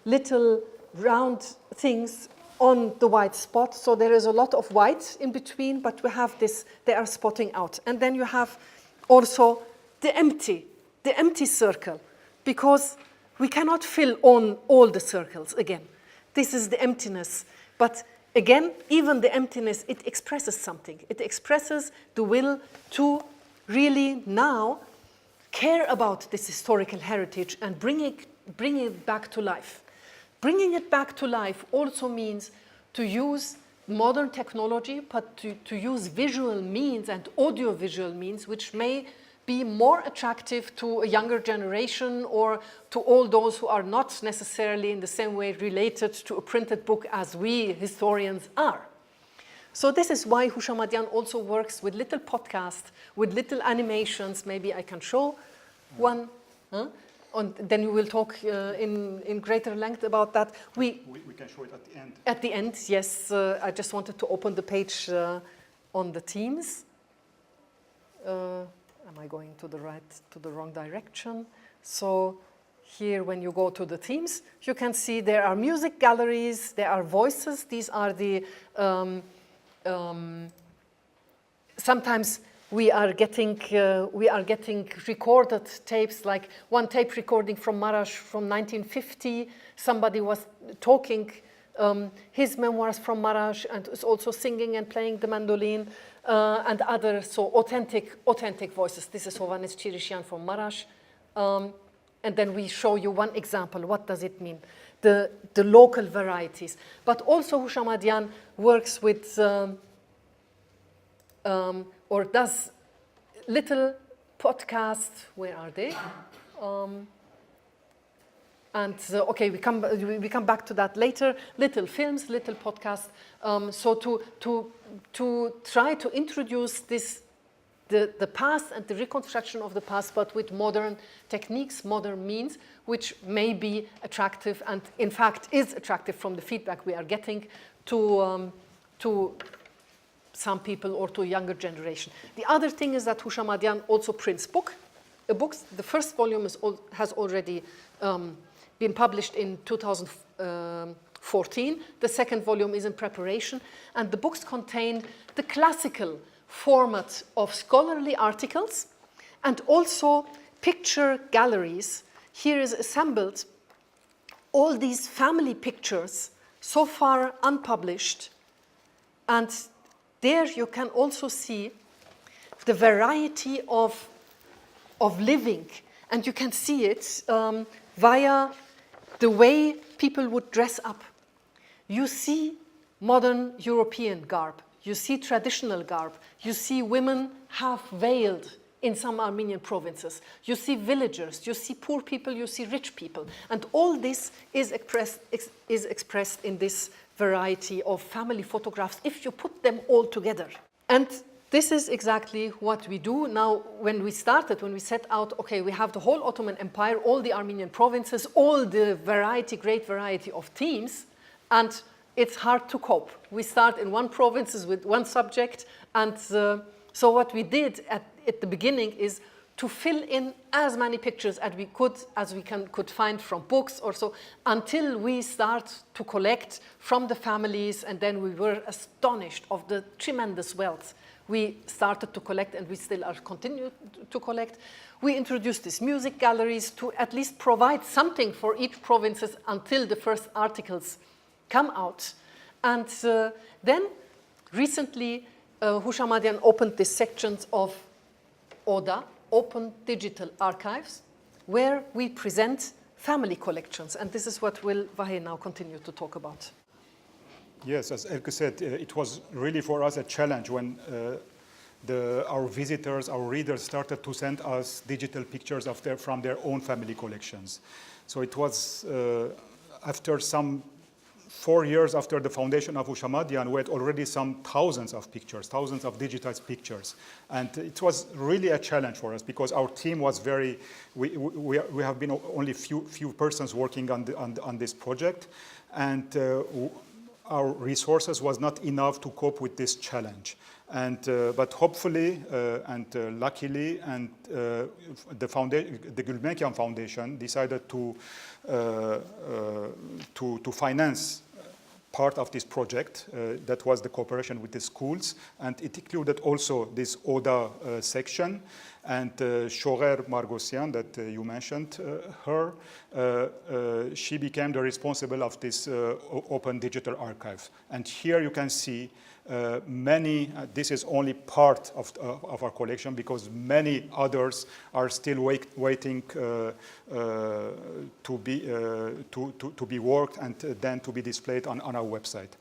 Speaker 2: little round things on the white spot. So there is a lot of white in between, but we have this, they are spotting out. And then you have also the empty circle, because we cannot fill on all the circles again. This is the emptiness. But again, even the emptiness, it expresses something. It expresses the will to really now care about this historical heritage and bring it back to life. Bringing it back to life also means to use modern technology, but to use visual means and audiovisual means, which may be more attractive to a younger generation or to all those who are not necessarily in the same way related to a printed book as we historians are. So this is why Houshamadyan also works with little podcasts, with little animations. Maybe I can show one. Then we will talk in greater length about that. We
Speaker 3: can show it at the end.
Speaker 2: At the end, yes. I just wanted to open the page on the themes. Am I going to the wrong direction? So here, when you go to the themes, you can see there are music galleries, there are voices. These are the sometimes we are getting recorded tapes, like one tape recording from Marash from 1950. Somebody was talking his memoirs from Marash and is also singing and playing the mandolin, and other so authentic voices. This is Hovannes Chirishian from Marash. And then we show you one example. What does it mean? The local varieties. But also Houshamadyan works with or does little podcasts. Where are they? Okay, we come back to that later. Little films, little podcasts. So to try to introduce this the past and the reconstruction of the past, but with modern techniques, modern means, which may be attractive and in fact is attractive from the feedback we are getting to some people or to a younger generation. The other thing is that Houshamadyan also prints books. The first volume has already been published in 2014. The second volume is in preparation, and the books contain the classical format of scholarly articles and also picture galleries. Here is assembled all these family pictures, so far unpublished, and there you can also see the variety of living, and you can see it via the way people would dress up. You see modern European garb, you see traditional garb, you see women half veiled in some Armenian provinces, you see villagers, you see poor people, you see rich people, and all this is expressed in this variety of family photographs if you put them all together. And this is exactly what we do. Now, when we set out, okay, we have the whole Ottoman Empire, all the Armenian provinces, all the great variety of themes, and it's hard to cope. We start in one province with one subject, and so what we did at the beginning is to fill in as many pictures as we could find from books or so, until we start to collect from the families, and then we were astonished of the tremendous wealth. We started to collect, and we still are continuing to collect. We introduced these music galleries to at least provide something for each provinces until the first articles come out. And then recently, Houshamadyan opened these sections of ODA, Open Digital Archives, where we present family collections. And this is what will Vahe now continue to talk about.
Speaker 3: Yes, as Elke said, it was really for us a challenge when our visitors, our readers started to send us digital pictures from their own family collections. So it was after some 4 years after the foundation of Houshamadyan, we had already some thousands of digitized pictures. And it was really a challenge for us because our team was we have been only few persons working on this project, and our resources was not enough to cope with this challenge. And but hopefully and luckily, and the Gulbenkian Foundation decided to finance part of this project. That was the cooperation with the schools, and it included also this ODA section. And Shorer Margosian, that you mentioned her, she became the responsible of this open digital archive. And here you can see many, this is only part of our collection, because many others are still waiting to be worked and then to be displayed on our website.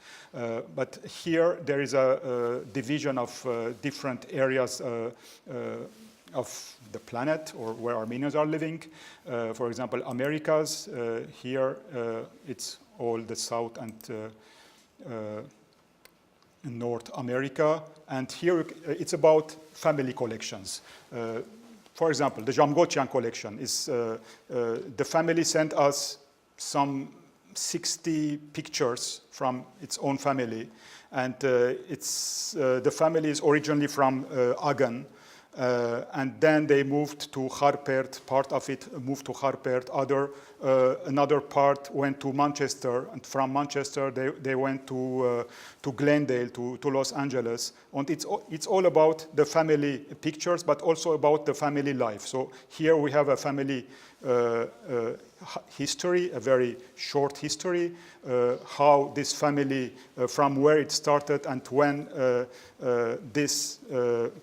Speaker 3: But here there is a division of different areas of the planet, or where Armenians are living. For example, Americas, here it's all the South and North America, and here it's about family collections. For example, the Jamgotian collection is, the family sent us some 60 pictures from its own family, and the family is originally from Agan, And then they moved to Harpert, part of it moved to Harpert, another part went to Manchester, and from Manchester they went to Glendale, to Los Angeles. And it's all about the family pictures, but also about the family life. So here we have a family history, a very short history, how this family, from where it started and when these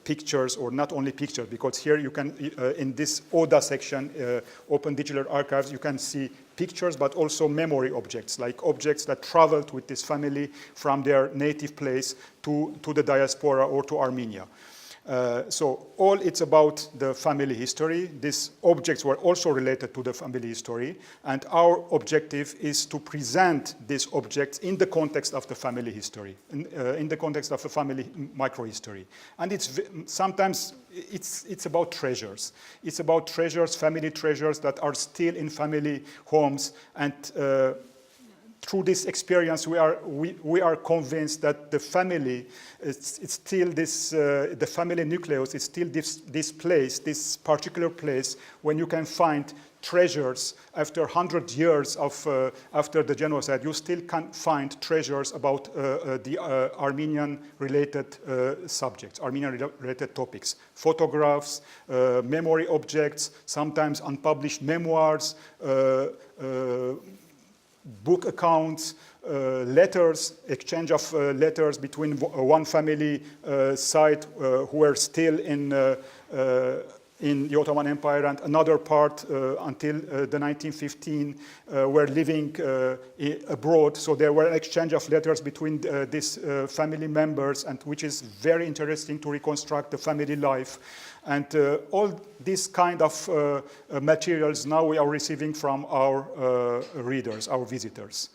Speaker 3: pictures, or not only pictures, because here you can, in this ODA section, Open Digital Archives, you can see pictures, but also memory objects, like objects that traveled with this family from their native place to the diaspora or to Armenia. So all it's about the family history. These objects were also related to the family history, and our objective is to present these objects in the context of the family history, in the context of the family microhistory. And sometimes it's about treasures. It's about treasures, family treasures that are still in family homes, and through this experience, we are convinced that the family, it's still this, the family nucleus is still this place, this particular place when you can find treasures after 100 years after the genocide. You still can find treasures about the Armenian-related subjects, Armenian-related topics, photographs, memory objects, sometimes unpublished memoirs, book accounts, letters, exchange of letters between one family side who were still in the Ottoman Empire, and another part until the 1915 were living abroad. So there were an exchange of letters between these family members, and which is very interesting to reconstruct the family life. And all these kind of materials now we are receiving from our readers, our visitors.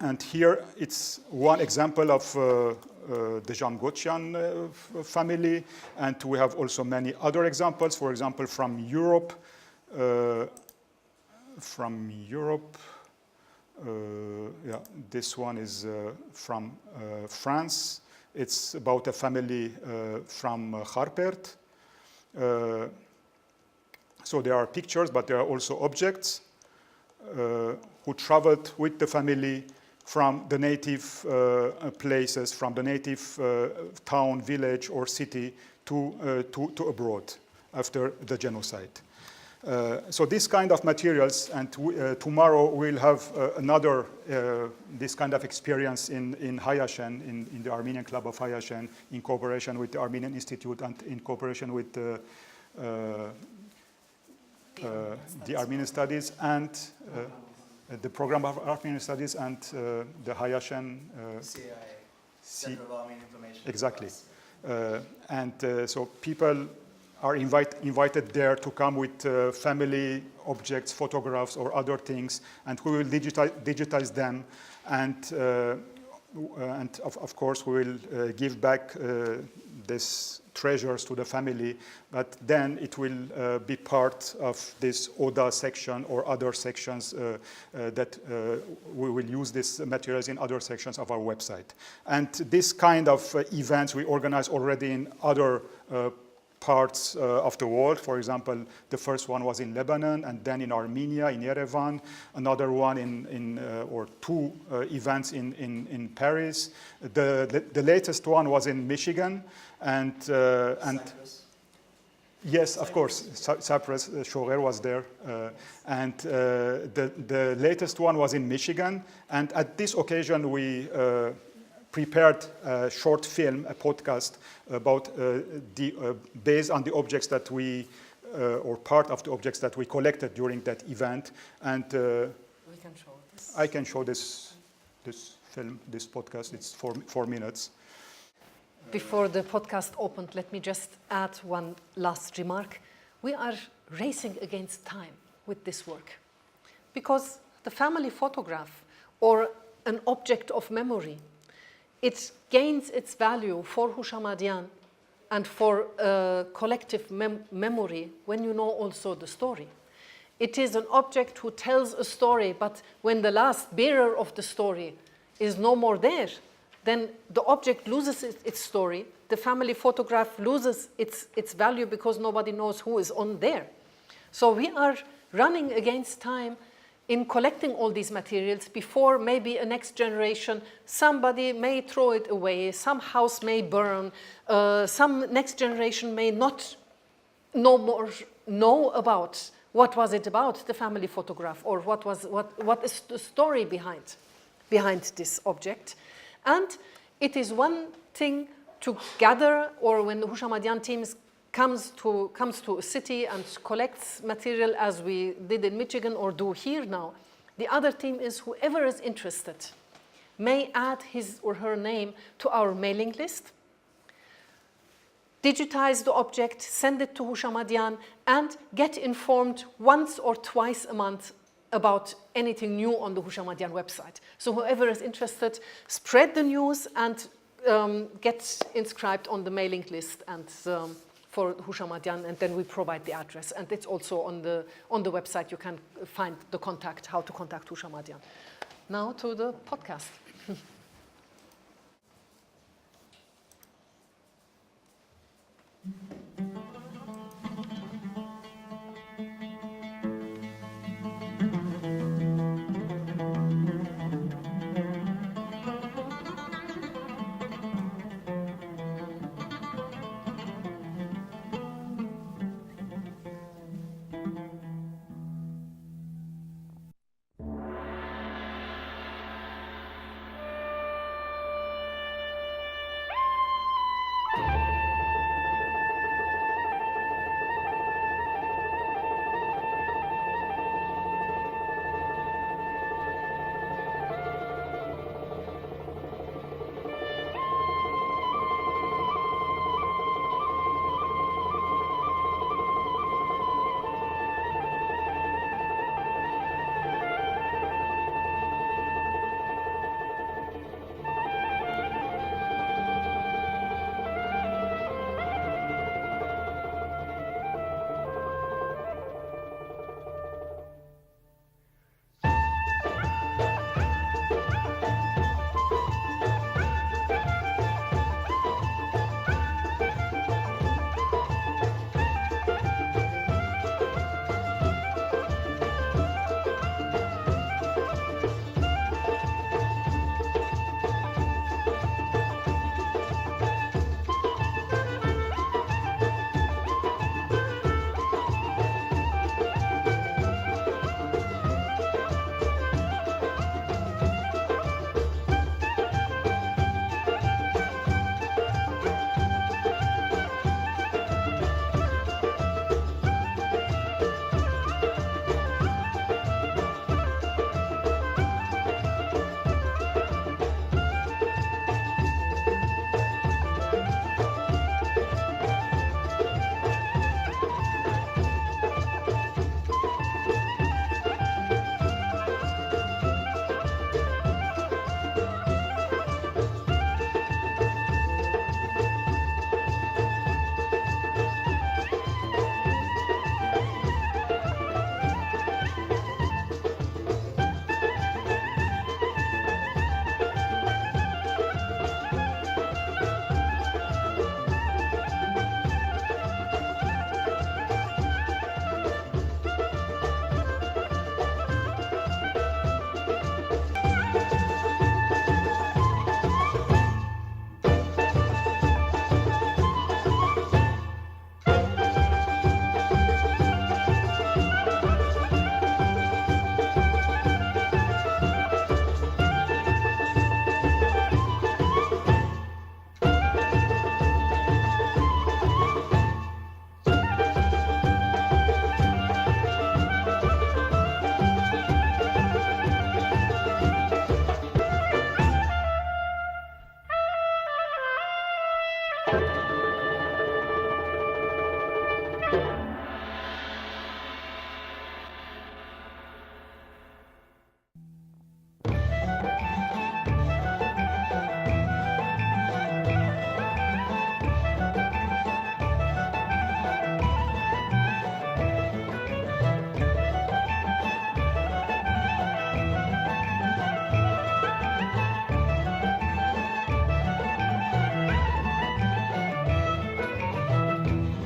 Speaker 3: And here it's one example of the Jangotian family, and we have also many other examples, for example, from Europe. Yeah, this one is from France. It's about a family from Harpert. So there are pictures, but there are also objects who traveled with the family from the native places, from the native town, village, or city to abroad after the genocide. So this kind of materials, and tomorrow we'll have another this kind of experience in Hayashen, in the Armenian Club of Hayashen, in cooperation with the Armenian Institute and in cooperation with the Armenian Studies and the Program of Armenian Studies and the Hayashen
Speaker 1: CIA, Center of Armenian Information.
Speaker 3: Exactly. So people are invited there to come with family objects, photographs, or other things, and we will digitize them, and of course we will give back these treasures to the family, but then it will be part of this ODA section or other sections that we will use these materials in other sections of our website. And this kind of events we organize already in other parts of the world. For example, the first one was in Lebanon, and then in Armenia, in Yerevan, another one or two events in Paris. The latest one was in Michigan, and
Speaker 1: Cyprus.
Speaker 3: Yes, of course, Cyprus, Shorer was there. And the latest one was in Michigan, and at this occasion we prepared a short film, a podcast, about based on the objects that we, or part of the objects that we collected during that event. And
Speaker 2: we can show this.
Speaker 3: I can show this film, this podcast. It's 4 minutes.
Speaker 2: Before the podcast opened, let me just add one last remark. We are racing against time with this work, because the family photograph or an object of memory, it gains its value for Houshamadyan and for collective memory when you know also the story. It is an object who tells a story, but when the last bearer of the story is no more there, then the object loses its story, the family photograph loses its value because nobody knows who is on there. So we are running against time in collecting all these materials before maybe a next generation, somebody may throw it away, some house may burn, some next generation may not know about what was it about, the family photograph, or what is the story behind this object. And it is one thing to gather, or when the Houshamadyan teams comes to a city and collects material as we did in Michigan or do here now. The other team is whoever is interested may add his or her name to our mailing list, digitize the object, send it to Houshamadyan, and get informed once or twice a month about anything new on the Houshamadyan website. So whoever is interested, spread the news and get inscribed on the mailing list and for Houshamadyan, and then we provide the address. And it's also on the website. You can find the contact, how to contact Houshamadyan. Now to the podcast.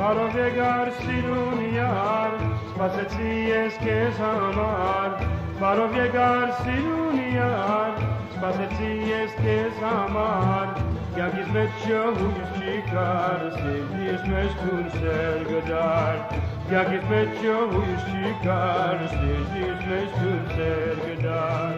Speaker 4: Բարովեգար սիրուն յար, սպասեցի ես քեզ համար, Բարովեգար սիրուն յար, սպասեցի ես քեզ համար, Կյանքիս մեջ հույս չի կար, սիրտիս մեջ տուն սեր գդար, Կյանքիս մեջ հույս չի կար, սիրտիս մեջ տուն սեր գդար,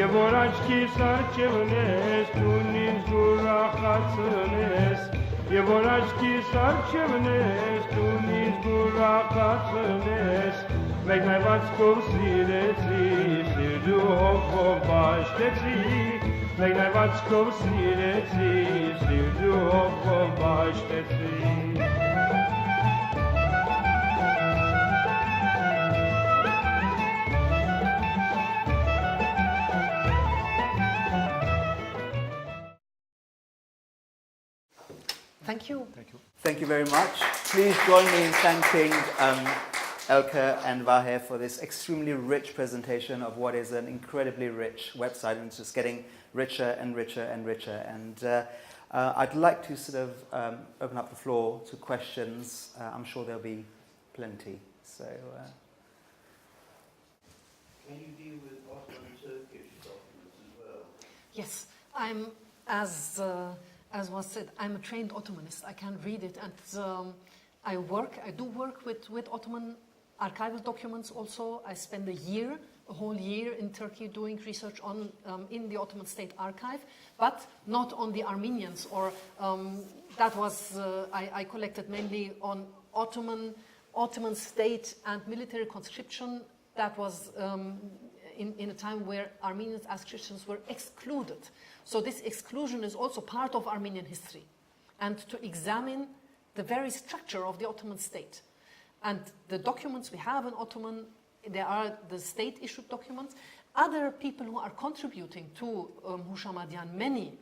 Speaker 4: Եվ որ աչքիս արջևն ես, տուն ինձ ուրախացնես, Եվ որ աչքիս արջևն ես, տուն ինձ ուրախացնես, Մեկնայվածքով սիրեցի, սիրտու հոգով բաշտեցի, Մեկնայվածքով սիրեցի, սիրտու հոգով բաշտեցի,
Speaker 2: Thank you.
Speaker 3: Thank you.
Speaker 1: Thank you very much. Please join me in thanking Elke and Vahe for this extremely rich presentation of what is an incredibly rich website, and it's just getting richer and richer and richer. And I'd like to sort of open up the floor to questions. I'm sure there'll be plenty. So.
Speaker 5: Can you deal with Ottoman Turkish documents as well?
Speaker 2: Yes, I'm, as was said, I'm a trained Ottomanist. I can read it, and I do work with Ottoman archival documents also. I spend a whole year in Turkey doing research on in the Ottoman State Archive, but not on the Armenians, or that was, I collected mainly on Ottoman state and military conscription. That was in a time where Armenians as Christians were excluded. So this exclusion is also part of Armenian history, and to examine the very structure of the Ottoman state. And the documents we have in Ottoman, they are the state-issued documents. Other people who are contributing to Houshamadyan, many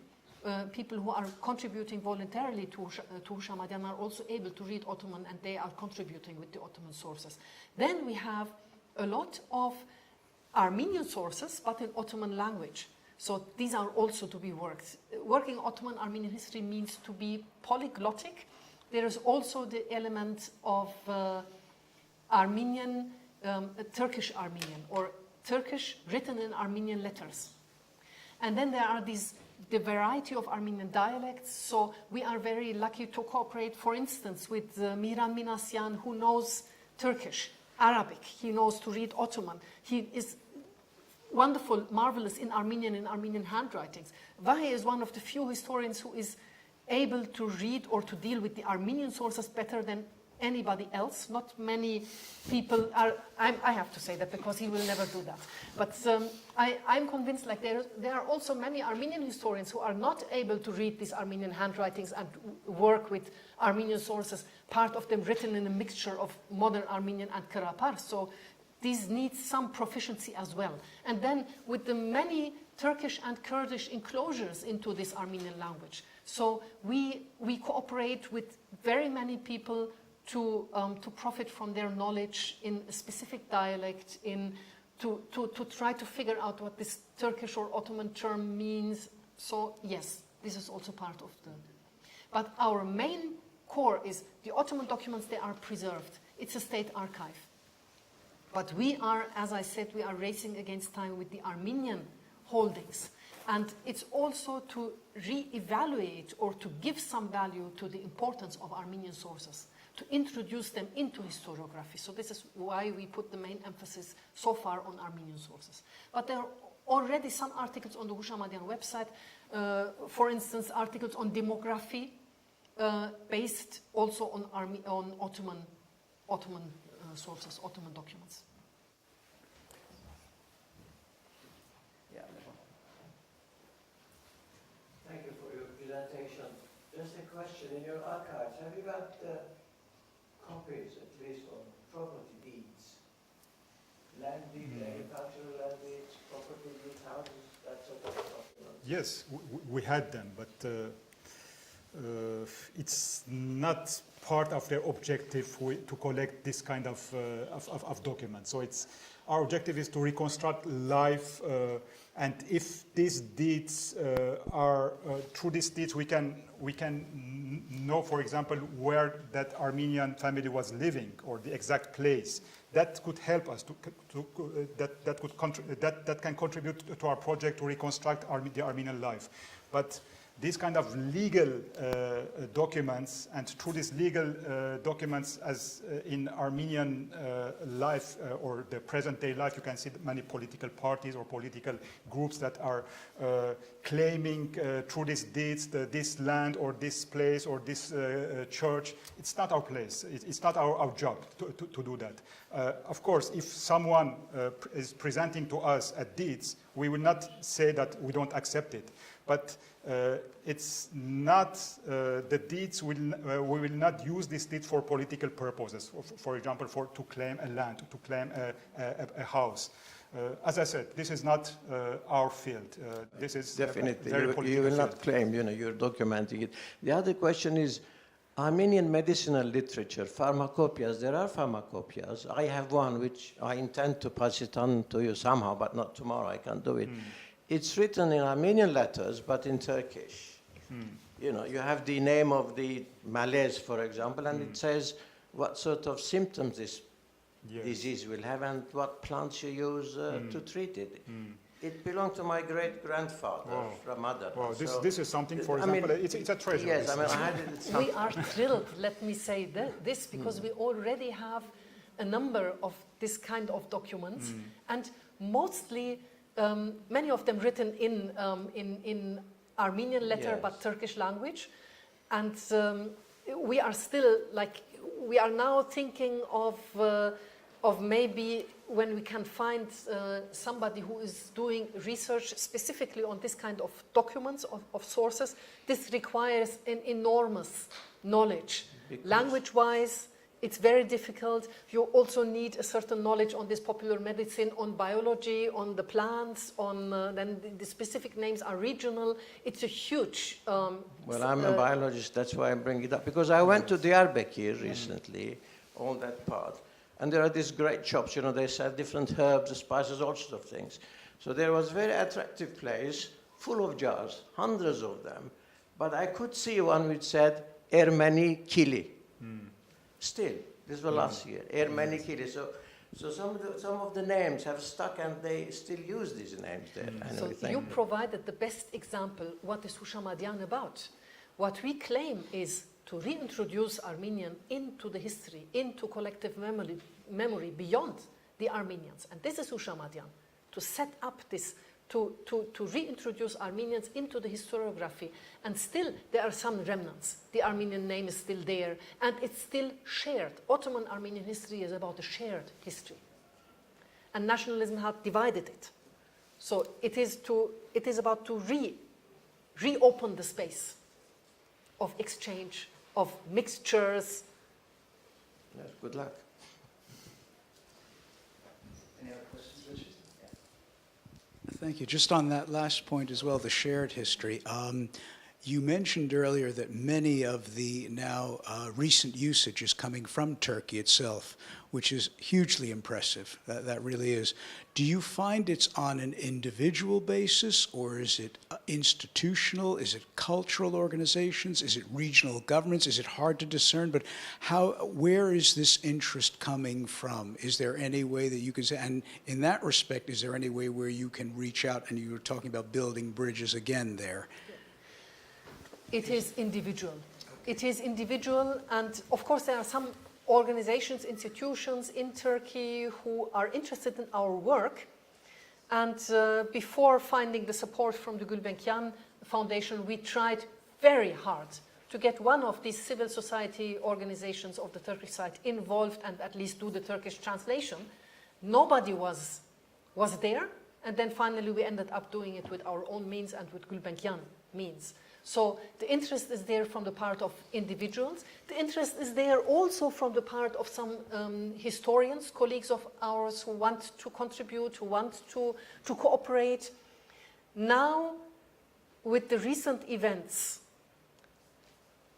Speaker 2: people who are contributing voluntarily to Houshamadyan are also able to read Ottoman, and they are contributing with the Ottoman sources. Then we have a lot of Armenian sources, but in Ottoman language. So these are also to be worked. Working Ottoman Armenian history means to be polyglottic. There is also the element of Armenian, Turkish Armenian, or Turkish written in Armenian letters. And then there are the variety of Armenian dialects. So we are very lucky to cooperate, for instance, with Miran Minasyan, who knows Turkish, Arabic. He knows to read Ottoman. He is wonderful, marvelous in Armenian handwritings. Vahe is one of the few historians who is able to read or to deal with the Armenian sources better than anybody else. Not many people are, I have to say that because he will never do that. But I'm convinced like there are also many Armenian historians who are not able to read these Armenian handwritings and work with Armenian sources, part of them written in a mixture of modern Armenian and Karapar. So these need some proficiency as well. And then with the many Turkish and Kurdish enclosures into this Armenian language. So we cooperate with very many people to profit from their knowledge in a specific dialect, to try to figure out what this Turkish or Ottoman term means. So yes, this is also part of the... But our main core is the Ottoman documents, they are preserved. It's a state archive. But we are, as I said, we are racing against time with the Armenian holdings. And it's also to re-evaluate or to give some value to the importance of Armenian sources, to introduce them into historiography. So this is why we put the main emphasis so far on Armenian sources. But there are already some articles on the Houshamadyan website, for instance, articles on demography, based also on Ottoman sources, Ottoman documents.
Speaker 1: Yeah.
Speaker 5: Thank you for your presentation. Just a question, in your archives, have you got copies, at least, on property deeds? Land deeds, agricultural land deeds, property deeds, houses, that sort of documents?
Speaker 3: Yes, we had them, but it's not part of their objective to collect this kind of documents. So our objective is to reconstruct life, and if these deeds through these deeds we can know, for example, where that Armenian family was living or the exact place. That could help us that can contribute to our project to reconstruct the Armenian life. But these kind of legal documents, and through these legal documents, as in Armenian life or the present-day life, you can see many political parties or political groups that are claiming through these deeds this land or this place or this church. It's not our place. It's not our job to do that. Of course, if someone is presenting to us deeds, we will not say that we don't accept it. But it's not the deeds. We will not use these deeds for political purposes. For example, to claim a land, to claim a house. As I said, this is not our field. This is
Speaker 6: definitely
Speaker 3: very political
Speaker 6: you will
Speaker 3: field.
Speaker 6: not claim. You're documenting it. The other question is Armenian medicinal literature, pharmacopoeias. There are pharmacopoeias. I have one which I intend to pass it on to you somehow, but not tomorrow. I can't do it. It's written in Armenian letters, but in Turkish. You know, you have the name of the malaise, for example, and it says what sort of symptoms this disease will have and what plants you use to treat it. It belonged to my great-grandfather, Ramadan.
Speaker 3: Wow,
Speaker 6: So,
Speaker 3: this is something, for example, it's a treasure.
Speaker 6: yes, I mean, I had it.
Speaker 2: We are thrilled, let me say this, because we already have a number of this kind of documents, and mostly many of them written in Armenian letter, but Turkish language. And we are still, we are now thinking of maybe when we can find somebody who is doing research specifically on this kind of documents, of sources. This requires an enormous knowledge. Language-wise, it's very difficult. You also need a certain knowledge on this popular medicine, on biology, on the plants, on then the specific names are regional. It's a huge...
Speaker 6: well, I'm a biologist, that's why I bring it up. Because I went to Diyarbakir recently, all that part, and there are these great shops, you know, they sell different herbs, spices, all sorts of things. So there was a very attractive place, full of jars, hundreds of them, but I could see one which said, Ermeni Kili. Still, this was last year, Ermeni Kili. So some of the names have stuck and they still use these names there.
Speaker 2: So you provided the best example what is Houshamadyan about. What we claim is to reintroduce Armenian into the history, into collective memory beyond the Armenians. And this is Houshamadyan, to set up this, to reintroduce Armenians into the historiography. And still, there are some remnants. The Armenian name is still there, and it's still shared. Ottoman Armenian history is about a shared history. And nationalism had divided it. So it is about to reopen the space of exchange, of mixtures.
Speaker 6: Yes, good luck.
Speaker 1: Any other questions, Richard?
Speaker 7: Thank you. Just on that last point as well, the shared history. You mentioned earlier that many of the now recent usage is coming from Turkey itself, which is hugely impressive. That really is. Do you find it's on an individual basis, or is it institutional? Is it cultural organizations? Is it regional governments? Is it hard to discern? But where is this interest coming from? Is there any way that you can say, and in that respect, is there any way where you can reach out, and you were talking about building bridges again there?
Speaker 2: It is individual. It is individual, and of course there are some organizations, institutions in Turkey who are interested in our work. And before finding the support from the Gulbenkian Foundation, we tried very hard to get one of these civil society organizations of the Turkish side involved and at least do the Turkish translation. Nobody was there, and then finally we ended up doing it with our own means and with Gulbenkian means. So the interest is there from the part of individuals. The interest is there also from the part of some historians, colleagues of ours who want to contribute, who want to cooperate. Now, with the recent events,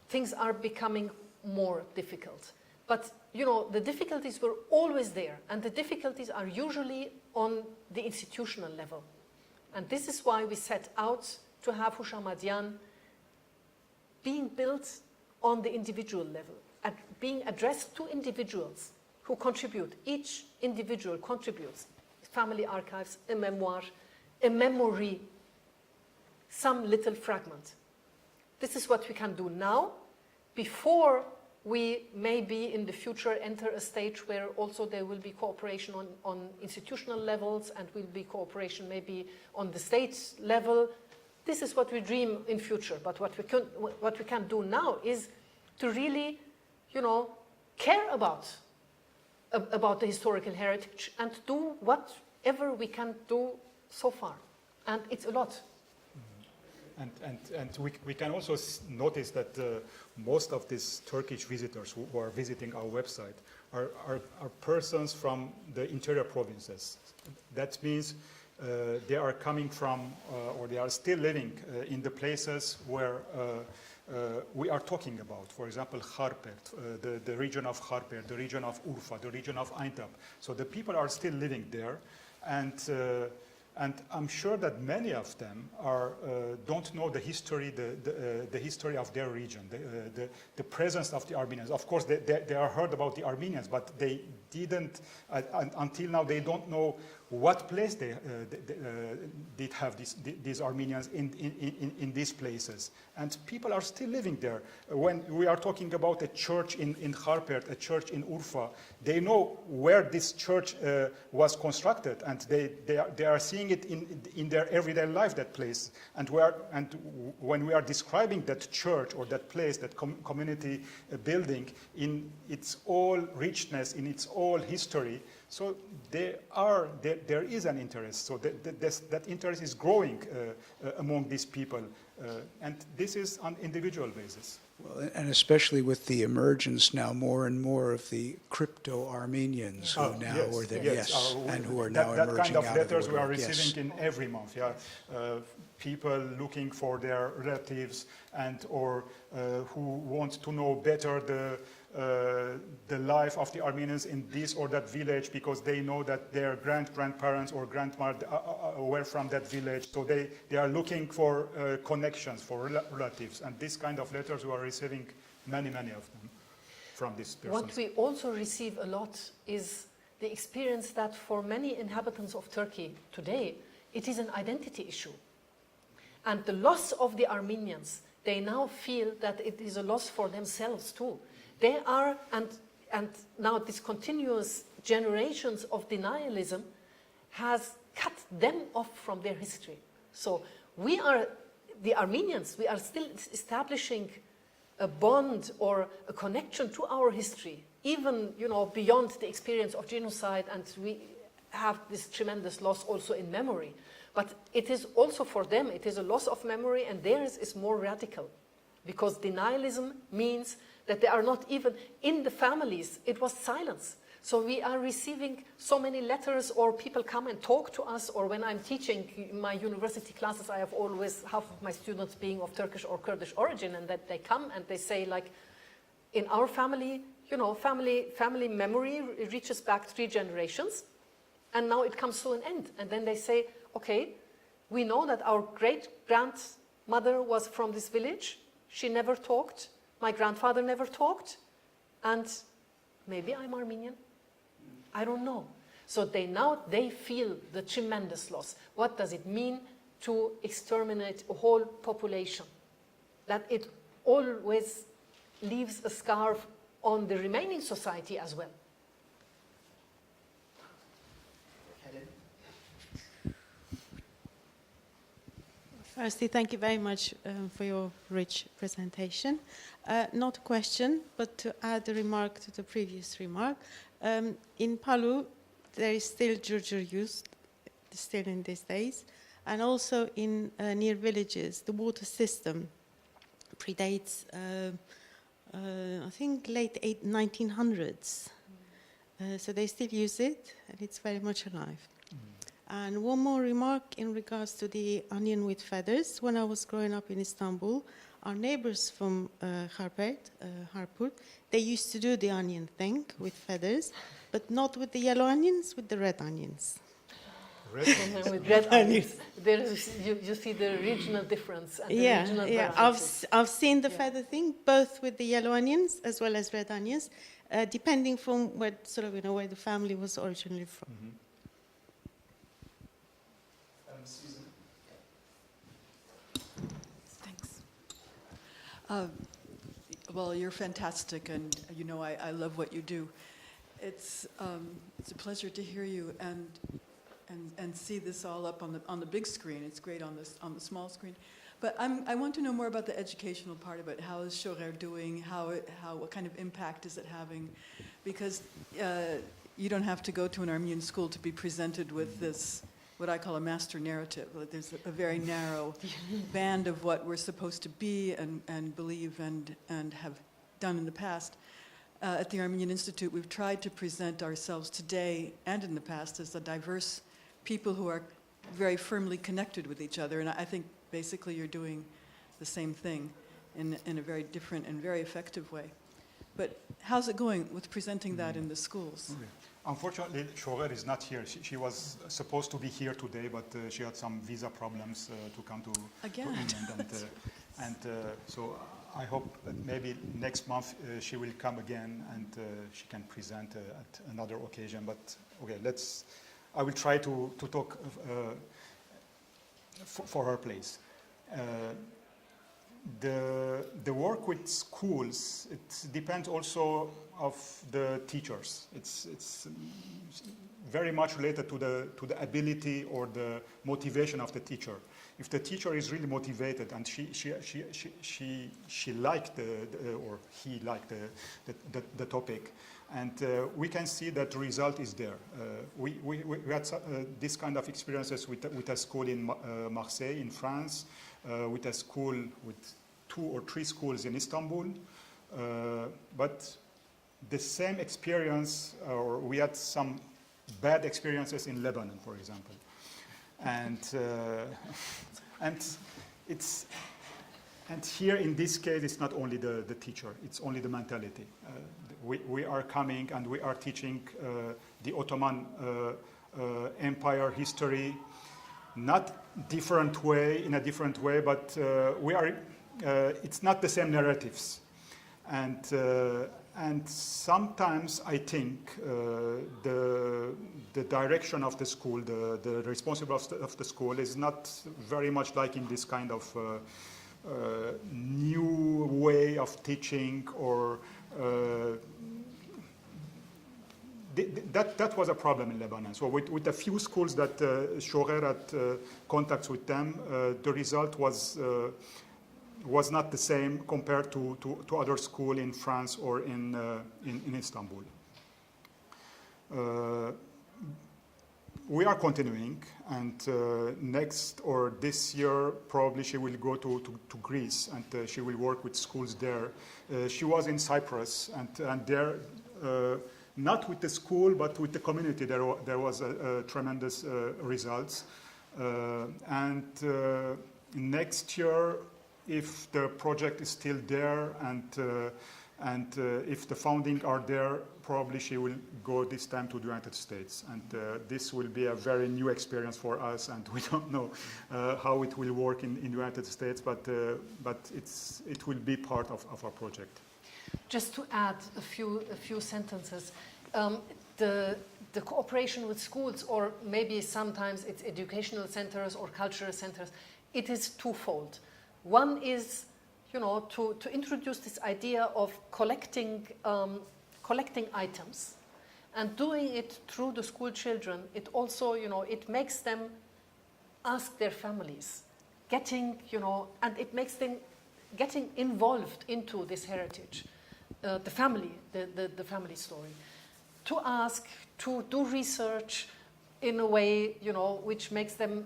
Speaker 2: things are becoming more difficult. But, you know, the difficulties were always there, and the difficulties are usually on the institutional level. And this is why we set out to have Houshamadyan being built on the individual level, being addressed to individuals who contribute. Each individual contributes family archives, a memoir, a memory, some little fragment. This is what we can do now, before we maybe in the future enter a stage where also there will be cooperation on institutional levels, and will be cooperation maybe on the state level. This is what we dream in future, but what we can do now is to really, you know, care about the historical heritage and do whatever we can do so far. And it's a lot.
Speaker 3: And we can also notice that most of these Turkish visitors who are visiting our website are persons from the interior provinces. That means they are coming from, or they are still living in the places where we are talking about. For example, Harpert, the region of Harpert, the region of Urfa, the region of Aintab. So the people are still living there, and I'm sure that many of them don't know the history, the history of their region, the presence of the Armenians. Of course, they are heard about the Armenians, but they didn't, until now, they don't know what place they did have these Armenians in these places. And people are still living there. When we are talking about a church in Harpert, a church in Urfa, they know where this church was constructed, and they are seeing it in their everyday life, that place. And when we are describing that church or that place, that community building in its all richness, in its all history, so there is an interest. So that interest is growing among these people, and this is on individual basis.
Speaker 7: Well, and especially with the emergence now more and more of the crypto-Armenians who now,
Speaker 3: yes,
Speaker 7: or the,
Speaker 3: yes,
Speaker 7: yes, and who are now
Speaker 3: that
Speaker 7: emerging
Speaker 3: kind of
Speaker 7: out
Speaker 3: letters
Speaker 7: of the
Speaker 3: we are
Speaker 7: woodwork.
Speaker 3: receiving in every month. Yeah, people looking for their relatives or who want to know better the life of the Armenians in this or that village, because they know that their grandparents or grandmother were from that village. So they are looking for connections, for relatives. And this kind of letters we are receiving many of them from these persons.
Speaker 2: What we also receive a lot is the experience that for many inhabitants of Turkey today, it is an identity issue. And the loss of the Armenians, they now feel that it is a loss for themselves too. They are, and now this continuous generations of denialism has cut them off from their history. So we are, the Armenians, we are still establishing a bond or a connection to our history, even, you know, beyond the experience of genocide, and we have this tremendous loss also in memory. But it is also for them, it is a loss of memory, and theirs is more radical, because denialism means that they are not even in the families. It was silence. So we are receiving so many letters, or people come and talk to us, or when I'm teaching my university classes, I have always half of my students being of Turkish or Kurdish origin, and that they come and they say, like, in our family, you know, family memory reaches back 3 generations, and now it comes to an end. And then they say, okay, we know that our great-grandmother was from this village. She never talked. My grandfather never talked, and maybe I'm Armenian. I don't know. So they feel the tremendous loss. What does it mean to exterminate a whole population? That it always leaves a scar on the remaining society as well.
Speaker 8: Firstly, thank you very much for your rich presentation. Not a question, but to add a remark to the previous remark. In Palu, there is still Jurjur used, still in these days, and also in near villages, the water system predates, I think, late 1900s. So they still use it, and it's very much alive. And one more remark in regards to the onion with feathers. When I was growing up in Istanbul, our neighbors from Harpur, they used to do the onion thing with feathers, but not with the yellow onions, with the red onions.
Speaker 2: And with red onions, there is, you see the regional difference and the regional varieties.
Speaker 8: I've seen the feather thing both with the yellow onions as well as red onions, depending from where where the family was originally from.
Speaker 3: Mm-hmm.
Speaker 9: Susan.
Speaker 10: Thanks. Well, you're fantastic, and you know I love what you do. It's a pleasure to hear you and see this all up on the big screen. It's great on the small screen. But I want to know more about the educational part of it. How is Shorer doing? What kind of impact is it having? Because you don't have to go to an Armenian school to be presented with this, what I call a master narrative. There's a very narrow band of what we're supposed to be and believe and have done in the past. At the Armenian Institute, we've tried to present ourselves today and in the past as a diverse people who are very firmly connected with each other. And I think basically you're doing the same thing in a very different and very effective way. But how's it going with presenting that in the schools?
Speaker 3: Okay. Unfortunately, Shorer is not here. She was supposed to be here today, but she had some visa problems to come to England. So I hope that maybe next month she will come again and she can present at another occasion. But okay, I will try to talk for her place. The work with schools, it depends also of the teachers. It's very much related to the ability or the motivation of the teacher. If the teacher is really motivated and she liked or he liked the topic, and we can see that the result is there. We had this kind of experiences with a school in Marseille in France, with a school with 2 or 3 schools in Istanbul, but the same experience, or we had some bad experiences in Lebanon, for example. And here in this case, it's not only the teacher; it's only the mentality. We are coming and we are teaching the Ottoman Empire history, not in a different way, but we are. It's not the same narratives, and sometimes I think the direction of the school, the responsibility of the school is not very much like in this kind of new way of teaching, or that was a problem in Lebanon. So with a few schools that Shorer had contacts with them, the result was not the same compared to other schools in France or in Istanbul. We are continuing, and next or this year probably she will go to Greece, and she will work with schools there. She was in Cyprus, and there, not with the school but with the community, there was a tremendous results. And next year, if the project is still there and if the funding are there, probably she will go this time to the United States. And this will be a very new experience for us, and we don't know how it will work in the United States, but it will be part of our project.
Speaker 2: Just to add a few sentences, the cooperation with schools, or maybe sometimes it's educational centers or cultural centers, it is twofold. One is, to introduce this idea of collecting items and doing it through the school children. It also, it makes them ask their families, and it makes them getting involved into this heritage, the family story, to ask, to do research in a way, which makes them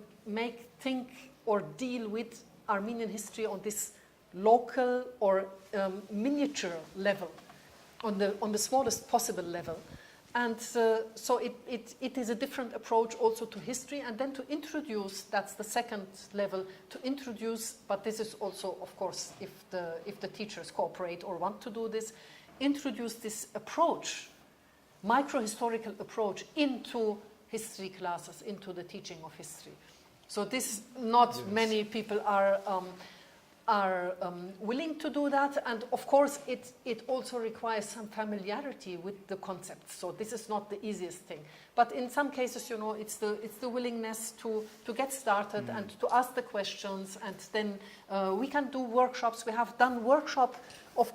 Speaker 2: think or deal with Armenian history on this local or miniature level, on the smallest possible level, And so it is a different approach also to history, and then to introduce, that's the second level, to introduce, but this is also, of course, if the teachers cooperate or want to do this, introduce this approach, micro-historical approach, into history classes, into the teaching of history. So this, not many people are willing to do that, and of course it also requires some familiarity with the concepts. So this is not the easiest thing, but in some cases, you know, it's the willingness to get started and to ask the questions, and then we can do workshops. We have done workshop of,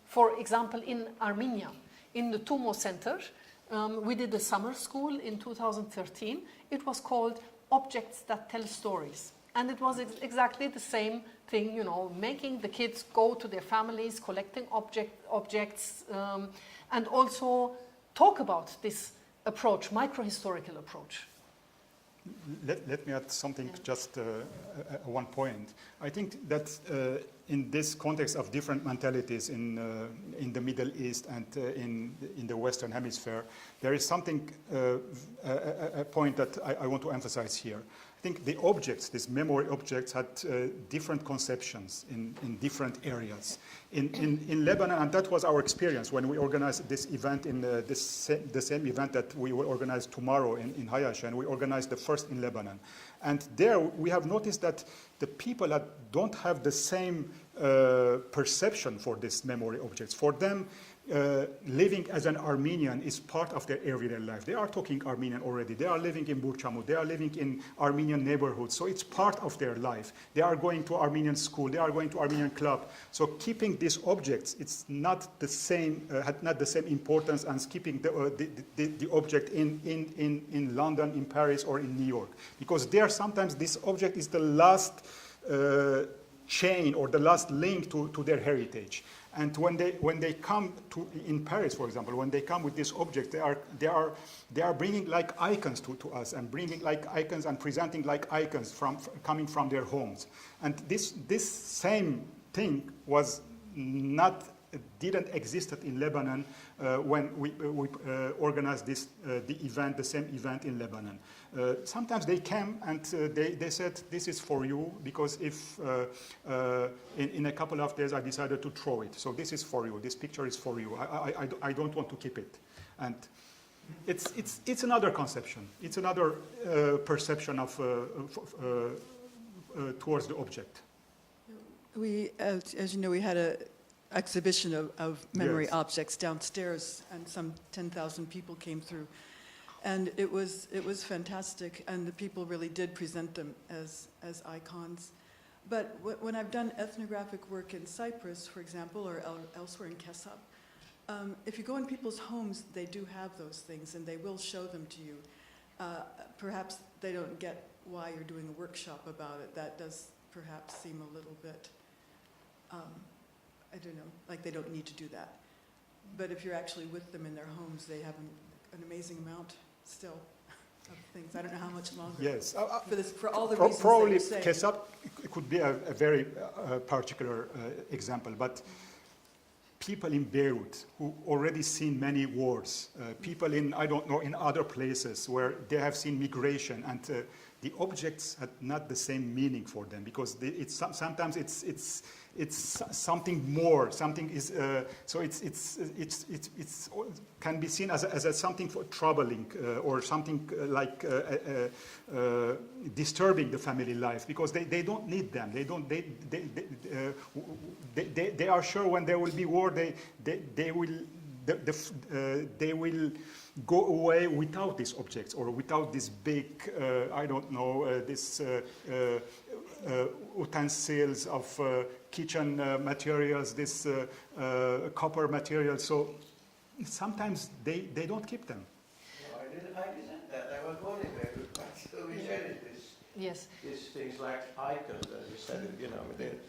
Speaker 2: for example, in Armenia, in the Tumo Center. We did a summer school in 2013. It was called Objects That Tell Stories. And it was exactly the same thing, you know, making the kids go to their families, collecting objects, and also talk about this approach, micro-historical approach.
Speaker 3: Let me add something, just one point. I think that in this context of different mentalities in the Middle East and in the Western Hemisphere, there is something, a point that I want to emphasize here. I think the objects, these memory objects, had different conceptions in different areas. In Lebanon, and that was our experience when we organized this event, the same event that we will organize tomorrow in Hayash, and we organized the first in Lebanon. And there we have noticed that the people that don't have the same perception for these memory objects. For them, living as an Armenian is part of their everyday life. They are talking Armenian already. They are living in Burchamut. They are living in Armenian neighborhoods. So it's part of their life. They are going to Armenian school. They are going to Armenian club. So keeping these objects, it's not the same, had not the same importance as keeping the object in London, in Paris, or in New York. Because there sometimes this object is the last chain or the last link to their heritage. And when they come to in Paris, for example, when they come with this object, they are bringing like icons to us, and bringing like icons and presenting like icons coming from their homes. And this same thing didn't exist in Lebanon when we organized the same event in Lebanon. Sometimes they came and they said, this is for you, because if in a couple of days I decided to throw it. So this is for you, this picture is for you. I don't want to keep it. And it's another conception. It's another perception of towards the object.
Speaker 10: We, as you know, we had an exhibition of memory objects downstairs, and some 10,000 people came through. And it was fantastic, and the people really did present them as icons. But when I've done ethnographic work in Cyprus, for example, or elsewhere in Kesap, if you go in people's homes, they do have those things, and they will show them to you. Perhaps they don't get why you're doing a workshop about it. That does perhaps seem a little bit, I don't know, like they don't need to do that. But if you're actually with them in their homes, they have an amazing amount still of things. I don't know how much longer.
Speaker 3: Yes.
Speaker 10: For all the reasons
Speaker 3: probably
Speaker 10: that you say.
Speaker 3: Kesap could be a very particular example, but people in Beirut who already seen many wars, people in, I don't know, in other places where they have seen migration, and the objects had not the same meaning for them, because sometimes it's something more. Something is so it's can be seen as something for troubling or something like disturbing the family life, because they don't need them. They are sure when there will be war, they will go away without these objects, or without this big, I don't know, this utensils of kitchen materials, this copper material. So sometimes they don't keep them.
Speaker 5: No, I didn't that. I was wondering where so we shared this.
Speaker 2: Yes.
Speaker 6: These things like icons, as you said, you know, they're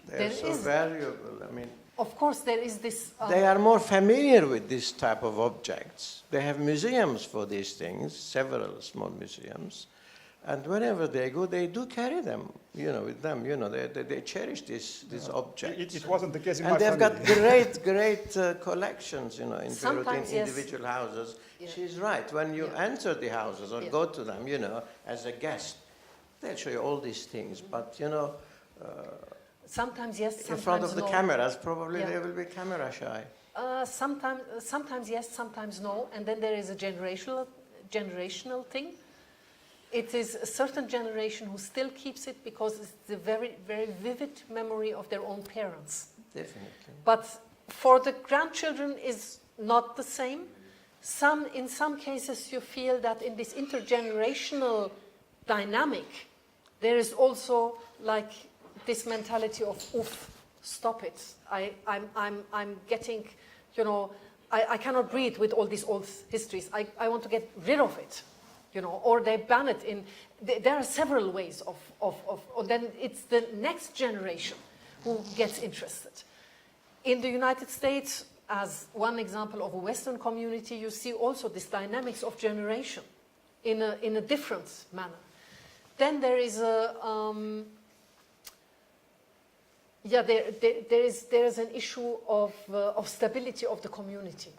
Speaker 2: There
Speaker 6: so
Speaker 2: is-
Speaker 6: valuable. I mean,
Speaker 2: Of course, there is this.
Speaker 6: they are more familiar with this type of objects. They have museums for these things, several small museums. And whenever they go, they do carry them, with them. They cherish these objects.
Speaker 3: It wasn't the case in
Speaker 6: and
Speaker 3: my
Speaker 6: they've
Speaker 3: family.
Speaker 6: got great collections, in Beirut, in
Speaker 2: Sometimes, yes.
Speaker 6: individual houses.
Speaker 2: Yeah.
Speaker 6: She's right. When you enter the houses or go to them, as a guest, they'll show you all these things. But,
Speaker 2: Sometimes yes, sometimes no.
Speaker 6: in front of the cameras, probably
Speaker 2: Yeah.
Speaker 6: they will be camera shy.
Speaker 2: Sometimes yes, sometimes no, and then there is a generational thing. It is a certain generation who still keeps it because it's the very, very vivid memory of their own parents.
Speaker 6: Definitely.
Speaker 2: But for the grandchildren is not the same. In some cases you feel that in this intergenerational dynamic, there is also like this mentality of, oof, stop it. I'm getting, I cannot breathe with all these old histories. I want to get rid of it, or they ban it in, there are several ways or then it's the next generation who gets interested. In the United States, as one example of a Western community, you see also this dynamics of generation in a different manner. Then there is there is an issue of stability of the community.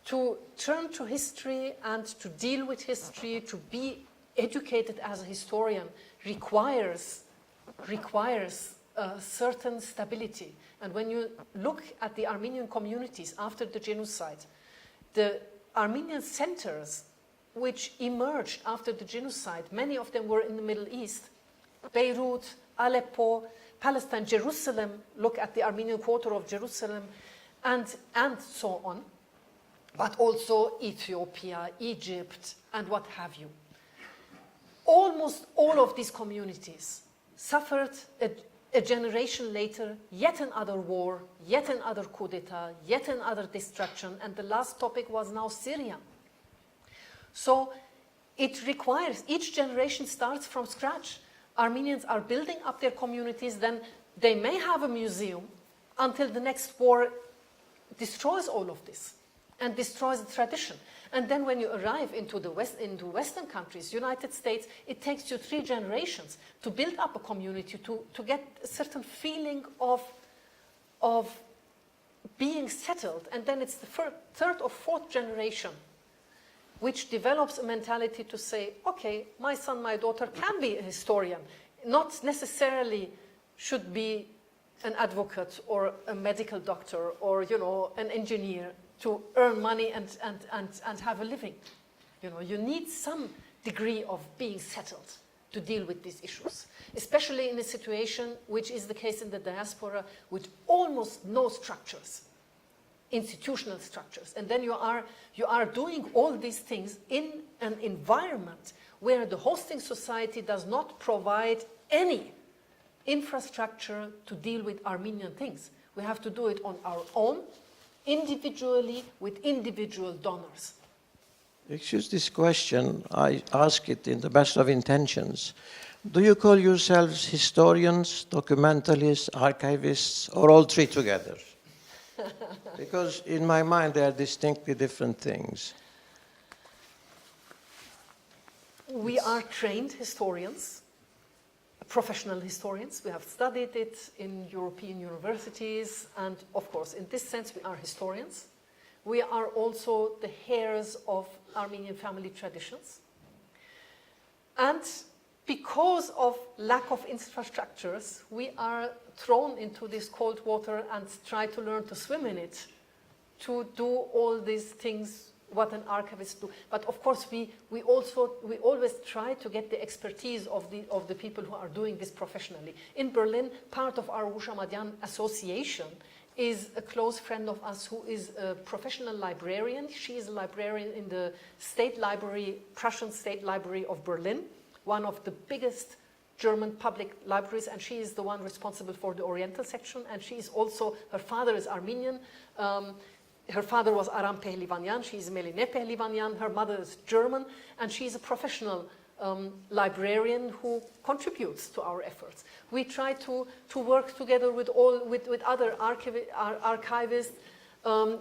Speaker 2: To turn to history and to deal with history, to be educated as a historian requires certain stability. And when you look at the Armenian communities after the genocide, the Armenian centers which emerged after the genocide, many of them were in the Middle East, Beirut, Aleppo, Palestine, Jerusalem, look at the Armenian quarter of Jerusalem, and so on, but also Ethiopia, Egypt, and what have you. Almost all of these communities suffered a generation later yet another war, yet another coup d'etat, yet another destruction, and the last topic was now Syria. So it requires, each generation starts from scratch. Armenians are building up their communities, then they may have a museum until the next war destroys all of this and destroys the tradition. And then when you arrive into Western countries, United States, it takes you 3 generations to build up a community, to get a certain feeling of being settled. And then it's the third or fourth generation which develops a mentality to say, okay, my son, my daughter can be a historian, not necessarily should be an advocate or a medical doctor or, an engineer to earn money and have a living. You need some degree of being settled to deal with these issues, especially in a situation which is the case in the diaspora with almost no structures. Institutional structures, and then you are doing all these things in an environment where the hosting society does not provide any infrastructure to deal with Armenian things. We have to do it on our own, individually, with individual donors.
Speaker 6: Excuse this question, I ask it in the best of intentions. Do you call yourselves historians, documentalists, archivists, or all 3 together? Because in my mind, they are distinctly different things.
Speaker 2: We are trained historians, professional historians. We have studied it in European universities. And of course, in this sense, we are historians. We are also the heirs of Armenian family traditions. And because of lack of infrastructures, we are thrown into this cold water and try to learn to swim in it, to do all these things what an archivist do. But of course, we always try to get the expertise of the people who are doing this professionally. In Berlin, part of our Houshamadyan association is a close friend of us who is a professional librarian. She is a librarian in the State Library, Prussian State Library of Berlin, one of the biggest German public libraries, and she is the one responsible for the Oriental section, and she is also, her father is Armenian. Her father was Aram Pehlivanyan, she is Meline Pehlivanyan, her mother is German, and she is a professional librarian who contributes to our efforts. We try to work together with other archivists.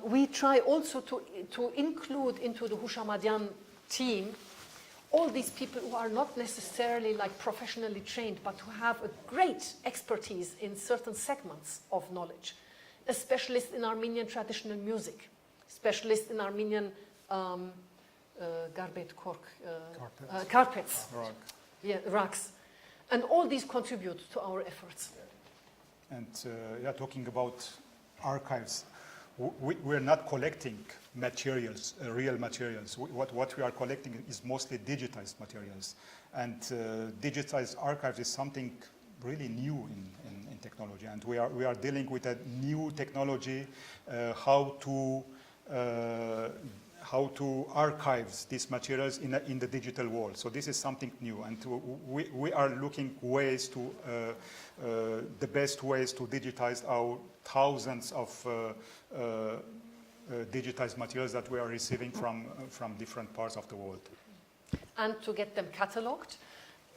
Speaker 2: We try also to include into the Houshamadyan team all these people who are not necessarily like professionally trained, but who have a great expertise in certain segments of knowledge. A specialist in Armenian traditional music, specialist in Armenian garbet kork, carpets, yeah, rugs. And all these contribute to our efforts.
Speaker 3: And talking about archives, we're not collecting materials, real materials. What we are collecting is mostly digitized materials. And digitized archives is something really new in technology. And we are dealing with a new technology, how to archive these materials in the digital world. So this is something new, and we are looking ways to the best ways to digitize our thousands of digitized materials that we are receiving from different parts of the world.
Speaker 2: And to get them catalogued.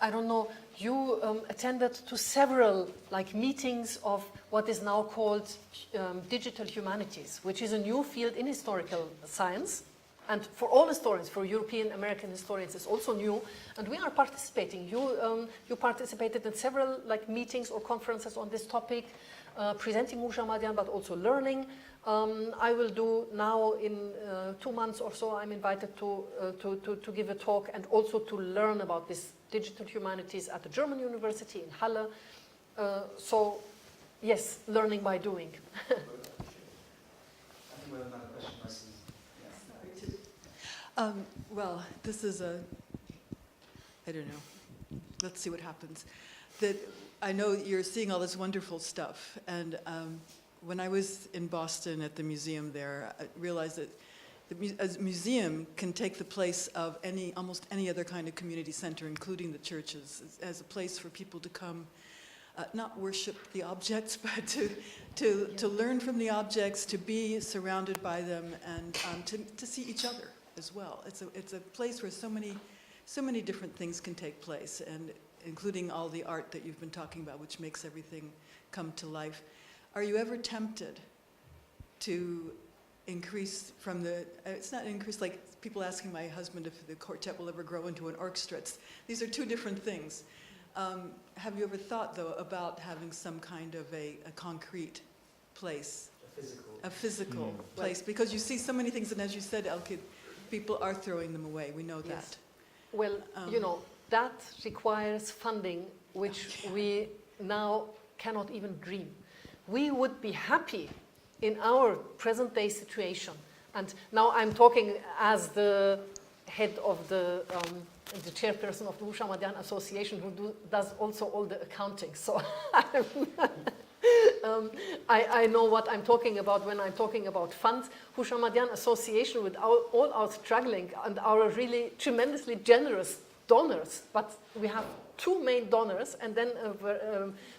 Speaker 2: I don't know, you attended to several meetings of what is now called digital humanities, which is a new field in historical science. And for all historians, for European American historians, it's also new. And we are participating. You participated in several meetings or conferences on this topic, presenting Houshamadyan, but also learning. I will do now in 2 months or so, I'm invited to give a talk and also to learn about this digital humanities at the German university in Halle. So, yes, learning by doing.
Speaker 1: I think we have another question.
Speaker 10: Well, this is I don't know. Let's see what happens. I know you're seeing all this wonderful stuff, and when I was in Boston at the museum there, I realized that a museum can take the place of almost any other kind of community center, including the churches, as a place for people to come, not worship the objects, but to learn from the objects, to be surrounded by them, and to see each other as well. It's a place where so many different things can take place, and including all the art that you've been talking about, which makes everything come to life. Are you ever tempted to increase from it's not increase like people asking my husband if the quartet will ever grow into an orchestra. These are two different things. Have you ever thought, though, about having some kind of a concrete place? A physical place, because you see so many things, and as you said, Elke, people are throwing them away. We know that.
Speaker 2: Well, that requires funding, which we now cannot even dream. We would be happy in our present-day situation, and now I'm talking as the head of the chairperson of the Houshamadyan Association, who does also all the accounting. So I know what I'm talking about when I'm talking about funds. Houshamadyan Association, with all our struggling and our really tremendously generous donors, but we have two main donors and then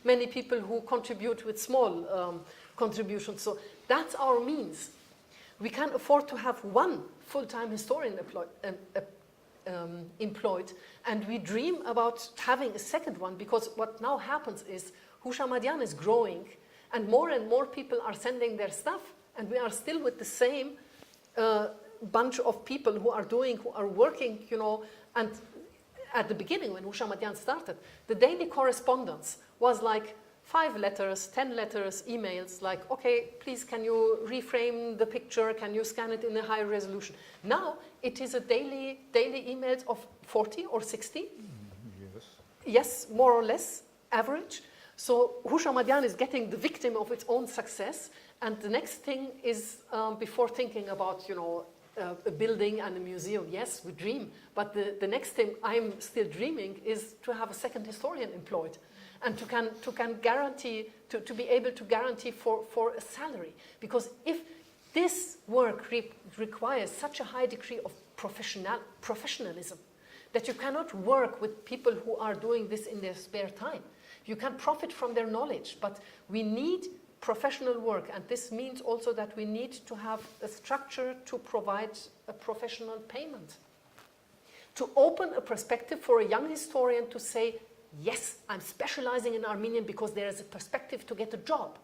Speaker 2: many people who contribute with small contributions. So that's our means. We can't afford to have one full-time historian employed, and we dream about having a second one, because what now happens is Houshamadyan is growing, and more people are sending their stuff, and we are still with the same bunch of people who are working, and at the beginning when Houshamadyan started, the daily correspondence was like 5 letters, 10 letters, emails, like, okay, please can you reframe the picture, can you scan it in a high resolution? Now it is a daily emails of 40 or 60.
Speaker 3: Yes.
Speaker 2: Yes, more or less, average. So Houshamadyan is getting the victim of its own success, and the next thing is, before thinking about, a building and a museum, yes, we dream, but the next thing I'm still dreaming is to have a second historian employed, and to guarantee, to be able to guarantee for a salary. Because if this work requires such a high degree of professionalism that you cannot work with people who are doing this in their spare time. You can profit from their knowledge, but we need professional work, and this means also that we need to have a structure to provide a professional payment. To open a perspective for a young historian to say, yes, I'm specializing in Armenian because there is a perspective to get a job.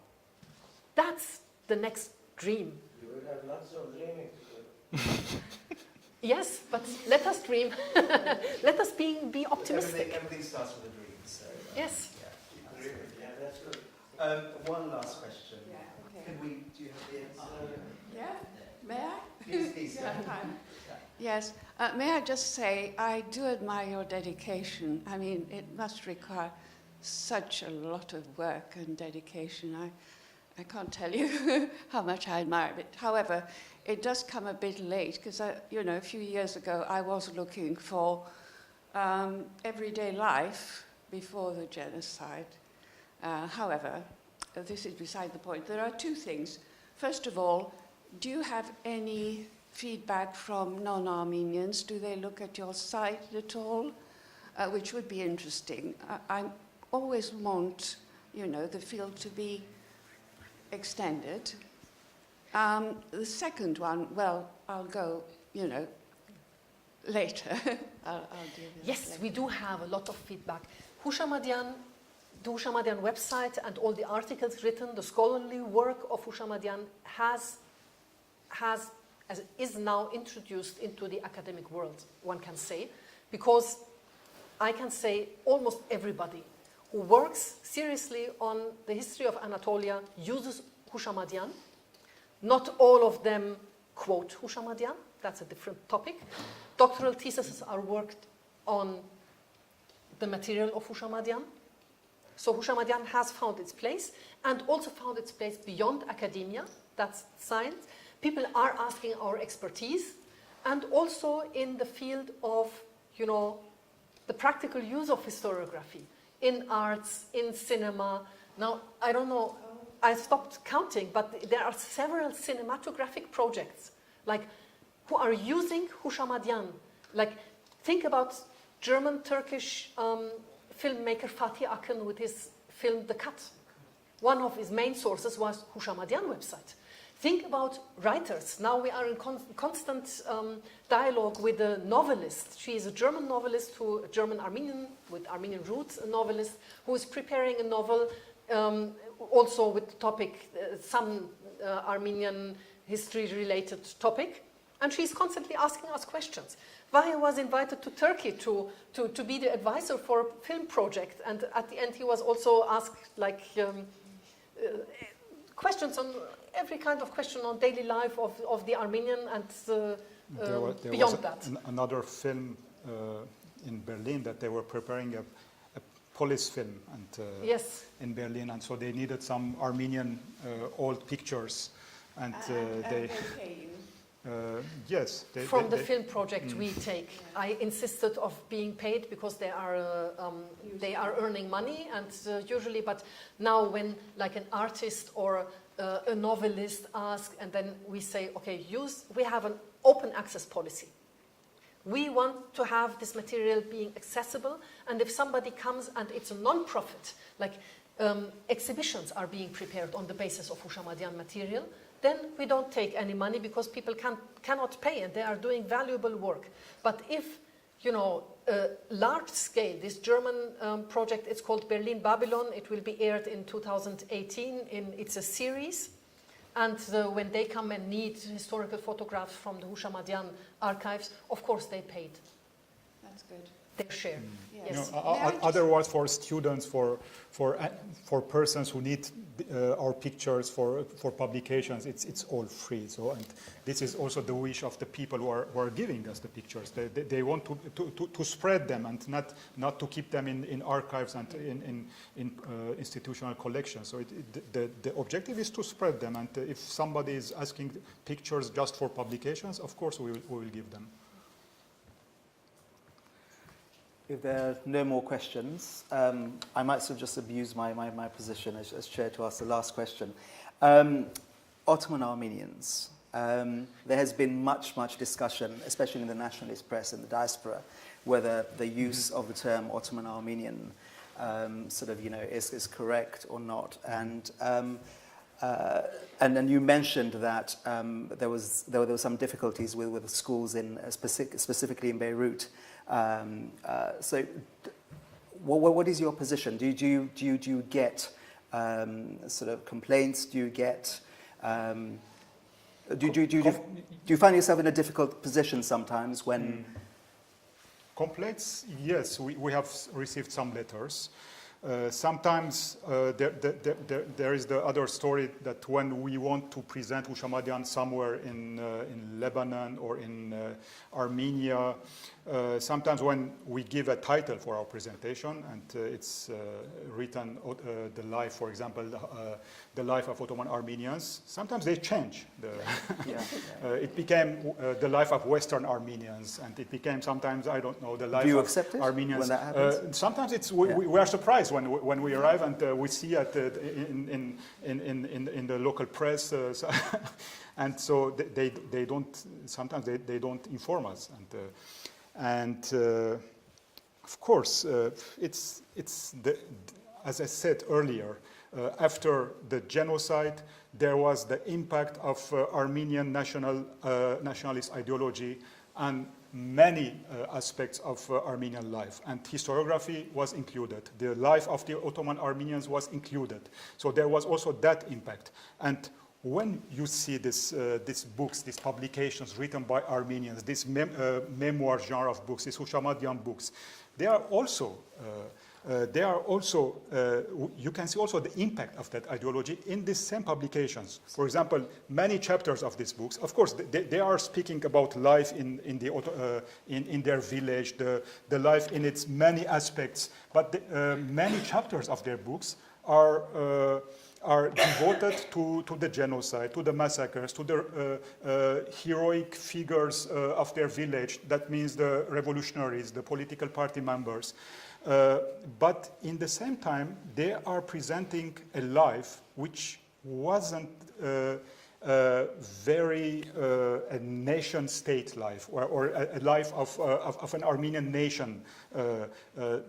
Speaker 2: That's the next dream.
Speaker 5: You will have lots of dreaming to do.
Speaker 2: Yes, but let us dream. Let us be optimistic.
Speaker 1: Everything starts with a dream. So,
Speaker 2: Yes.
Speaker 5: Yeah, that's good.
Speaker 1: One last question.
Speaker 9: Yeah, okay.
Speaker 1: Can we? Do you have the answer?
Speaker 9: Yeah, may I?
Speaker 1: Please.
Speaker 9: Yeah, time. Yes, may I just say, I do admire your dedication. I mean, it must require such a lot of work and dedication. I can't tell you how much I admire it. However, it does come a bit late because, you know, a few years ago I was looking for everyday life before the genocide. However, this is beside the point. There are two things. First of all, do you have any feedback from non-Armenians? Do they look at your site at all? Which would be interesting. I always want, you know, the field to be extended. The second one, well, I'll go, you know, later. I'll deal with
Speaker 2: Yes,
Speaker 9: it later.
Speaker 2: we do have a lot of feedback. Houshamadyan, the Houshamadyan website and all the articles written, the scholarly work of Houshamadyan is now introduced into the academic world, one can say, because I can say almost everybody who works seriously on the history of Anatolia uses Houshamadyan. Not all of them quote Houshamadyan, that's a different topic. Doctoral theses are worked on the material of Houshamadyan. So Houshamadyan has found its place and also found its place beyond academia, that's science. People are asking our expertise and also in the field of, you know, the practical use of historiography in arts, in cinema. Now, I don't know, I stopped counting, but there are several cinematographic projects, like, who are using Houshamadyan. Like, think about German-Turkish filmmaker Fatih Akın with his film The Cut. One of his main sources was Houshamadyan website. Think about writers. Now we are in constant dialogue with a novelist. She is a German novelist, a German-Armenian, with Armenian roots, a novelist, who is preparing a novel also with the topic, some Armenian history-related topic. And she's constantly asking us questions. Vahe was invited to Turkey to be the advisor for a film project. And at the end, he was also asked, like, questions on every kind of question on daily life of the Armenian and
Speaker 3: there
Speaker 2: beyond
Speaker 3: was
Speaker 2: that.
Speaker 3: Another film in Berlin that they were preparing a police film and
Speaker 2: Yes.
Speaker 3: in Berlin, and so they needed some Armenian old pictures, and they
Speaker 9: came.
Speaker 3: yes,
Speaker 2: From the film project we take, I insisted of being paid because they are earning money and usually, but now when like an artist or a novelist asks, and then we say, okay, we have an open access policy. We want to have this material being accessible, and if somebody comes and it's a non-profit, like exhibitions are being prepared on the basis of Houshamadyan material, then we don't take any money because people cannot pay and they are doing valuable work. But if, you know, large scale, this German project, it's called Berlin Babylon, it will be aired in 2018, it's a series. And when they come and need historical photographs from the Houshamadyan archives, of course they paid
Speaker 9: That's good.
Speaker 2: their share.
Speaker 9: Yes.
Speaker 3: You
Speaker 2: Yes.
Speaker 3: know,
Speaker 9: May I just-
Speaker 3: otherwise, for students, for persons who need our pictures for publications, it's all free. So, and this is also the wish of the people who are giving us the pictures. They want to spread them and not to keep them in archives and in institutional collections. So the objective is to spread them. And if somebody is asking pictures just for publications, of course we will give them.
Speaker 1: If there are no more questions, I might sort of just abuse my position as chair to ask the last question. Ottoman Armenians. There has been much discussion, especially in the nationalist press and the diaspora, whether the use of the term Ottoman Armenian sort of, you know, is correct or not. And then you mentioned that there were some difficulties with the schools specifically in Beirut. So, what is your position? Do you get sort of complaints? Do you get Do you find yourself in a difficult position sometimes when...
Speaker 3: Complaints, yes, we have received some letters. Sometimes there is the other story that when we want to present Houshamadyan somewhere in Lebanon or in Armenia, sometimes when we give a title for our presentation and it's written the life, for example, the life of Ottoman Armenians, sometimes they change. It became the life of Western Armenians, and it became sometimes, I don't know, the life of Armenians.
Speaker 1: When that happens?
Speaker 3: Sometimes we are surprised when we arrive and we see it in the local press, and so they don't, sometimes they don't inform us. And of course, it's as I said earlier, after the genocide, there was the impact of Armenian nationalist ideology on many aspects of Armenian life, and historiography was included. The life of the Ottoman Armenians was included. So there was also that impact. And when you see these books, these publications written by Armenians, this memoir genre of books, these Houshamadyan books, they are also, you can see also the impact of that ideology in these same publications. For example, many chapters of these books, of course, they are speaking about life in their village, the life in its many aspects, but many chapters of their books are devoted to the genocide, to the massacres, to the heroic figures of their village. That means the revolutionaries, the political party members. But in the same time, they are presenting a life which wasn't very a nation-state life, or a life of an Armenian nation,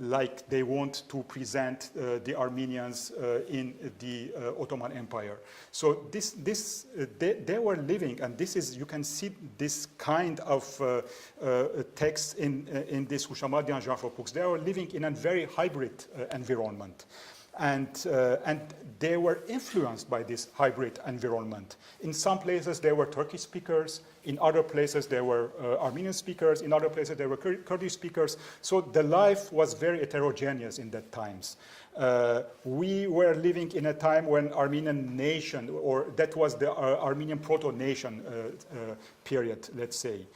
Speaker 3: like they want to present the Armenians in the Ottoman Empire. So they were living, and this is, you can see this kind of text in this Houshamadyan genre of books. They were living in a very hybrid environment. And they were influenced by this hybrid environment. In some places, there were Turkish speakers. In other places, there were Armenian speakers. In other places, there were Kurdish speakers. So the life was very heterogeneous in that times. We were living in a time when Armenian nation, or that was the Armenian proto-nation period, let's say.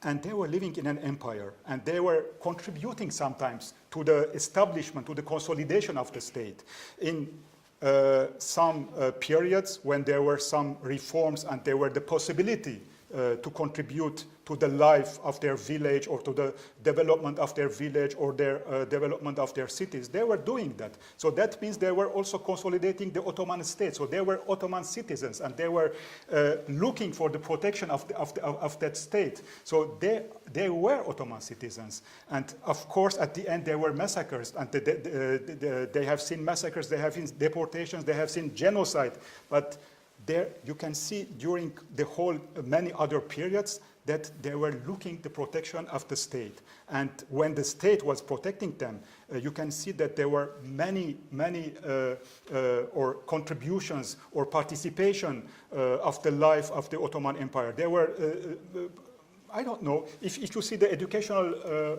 Speaker 3: And they were living in an empire, and they were contributing sometimes to the establishment, to the consolidation of the state. In some periods when there were some reforms and there were the possibility to contribute to the life of their village, or to the development of their village, or their development of their cities, they were doing that. So that means they were also consolidating the Ottoman state. So they were Ottoman citizens, and they were looking for the protection of that state. So they were Ottoman citizens. And of course, at the end, there were massacres, and they have seen massacres, they have seen deportations, they have seen genocide. But there you can see during the whole many other periods that they were looking the protection of the state. And when the state was protecting them, you can see that there were many or contributions or participation of the life of the Ottoman Empire. There were, I don't know, if you see the educational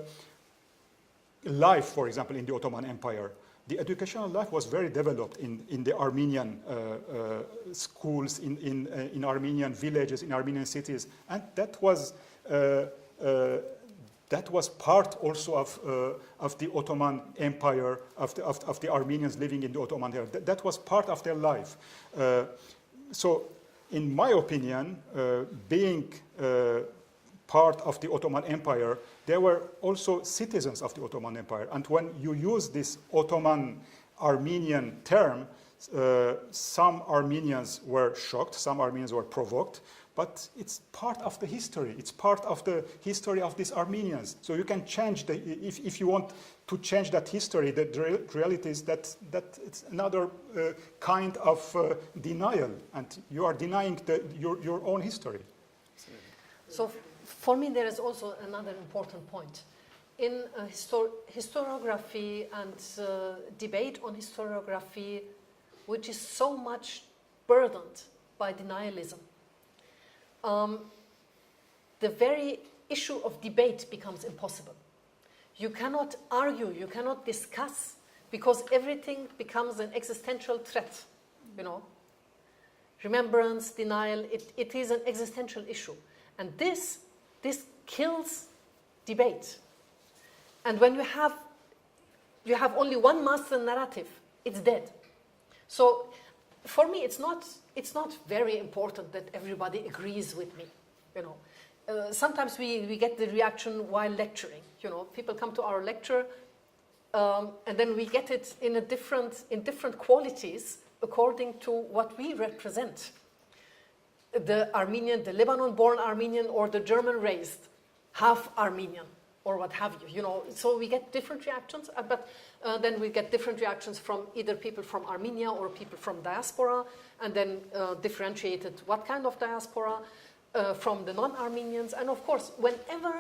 Speaker 3: life, for example, in the Ottoman Empire, the educational life was very developed in the Armenian schools, in Armenian villages, in Armenian cities, and that was part also of the Ottoman Empire, of the Armenians living in the Ottoman Empire. That was part of their life. So, in my opinion, being part of the Ottoman Empire, they were also citizens of the Ottoman Empire. And when you use this Ottoman Armenian term, some Armenians were shocked, some Armenians were provoked, but it's part of the history. It's part of the history of these Armenians. So you can change if you want to change that history, the reality is that it's another kind of denial, and you are denying your own history.
Speaker 2: So for me, there is also another important point. In historiography and debate on historiography, which is so much burdened by denialism. The very issue of debate becomes impossible. You cannot argue, you cannot discuss, because everything becomes an existential threat, you know. Remembrance, denial, it is an existential issue. And this kills debate. And when you have only one master narrative, it's dead. So for me, it's not very important that everybody agrees with me, you know. Sometimes we get the reaction while lecturing, you know. People come to our lecture, and then we get it in different qualities according to what we represent. The Armenian, the Lebanon-born Armenian, or the German-raised, half Armenian, or what have you, you know. So we get different reactions, but then we get different reactions from either people from Armenia or people from diaspora, and then differentiated what kind of diaspora, from the non-Armenians. And of course, whenever,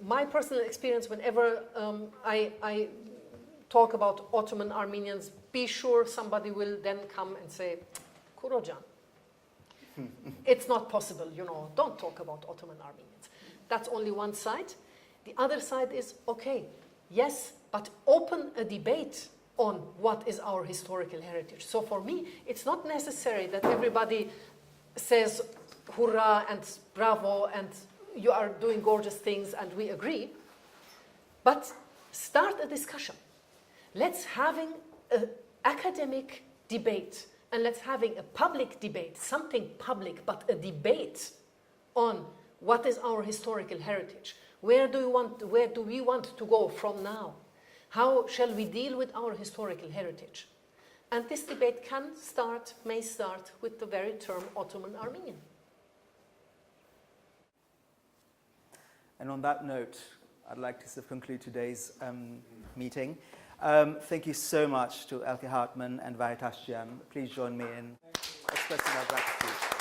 Speaker 2: my personal experience, whenever I talk about Ottoman Armenians, be sure somebody will then come and say, Kurojan, it's not possible, you know, don't talk about Ottoman Armenians. That's only one side. The other side is, okay, yes, but open a debate on what is our historical heritage. So for me, it's not necessary that everybody says, hurrah and bravo and you are doing gorgeous things and we agree, but start a discussion. Let's having an academic debate, and let's having a public debate, something public, but a debate on what is our historical heritage. Where do we want to go from now? How shall we deal with our historical heritage? And this debate may start with the very term Ottoman Armenian.
Speaker 1: And on that note, I'd like to sort of conclude today's meeting. Thank you so much to Elke Hartman and Veritas Jan. Please join me in expressing our gratitude.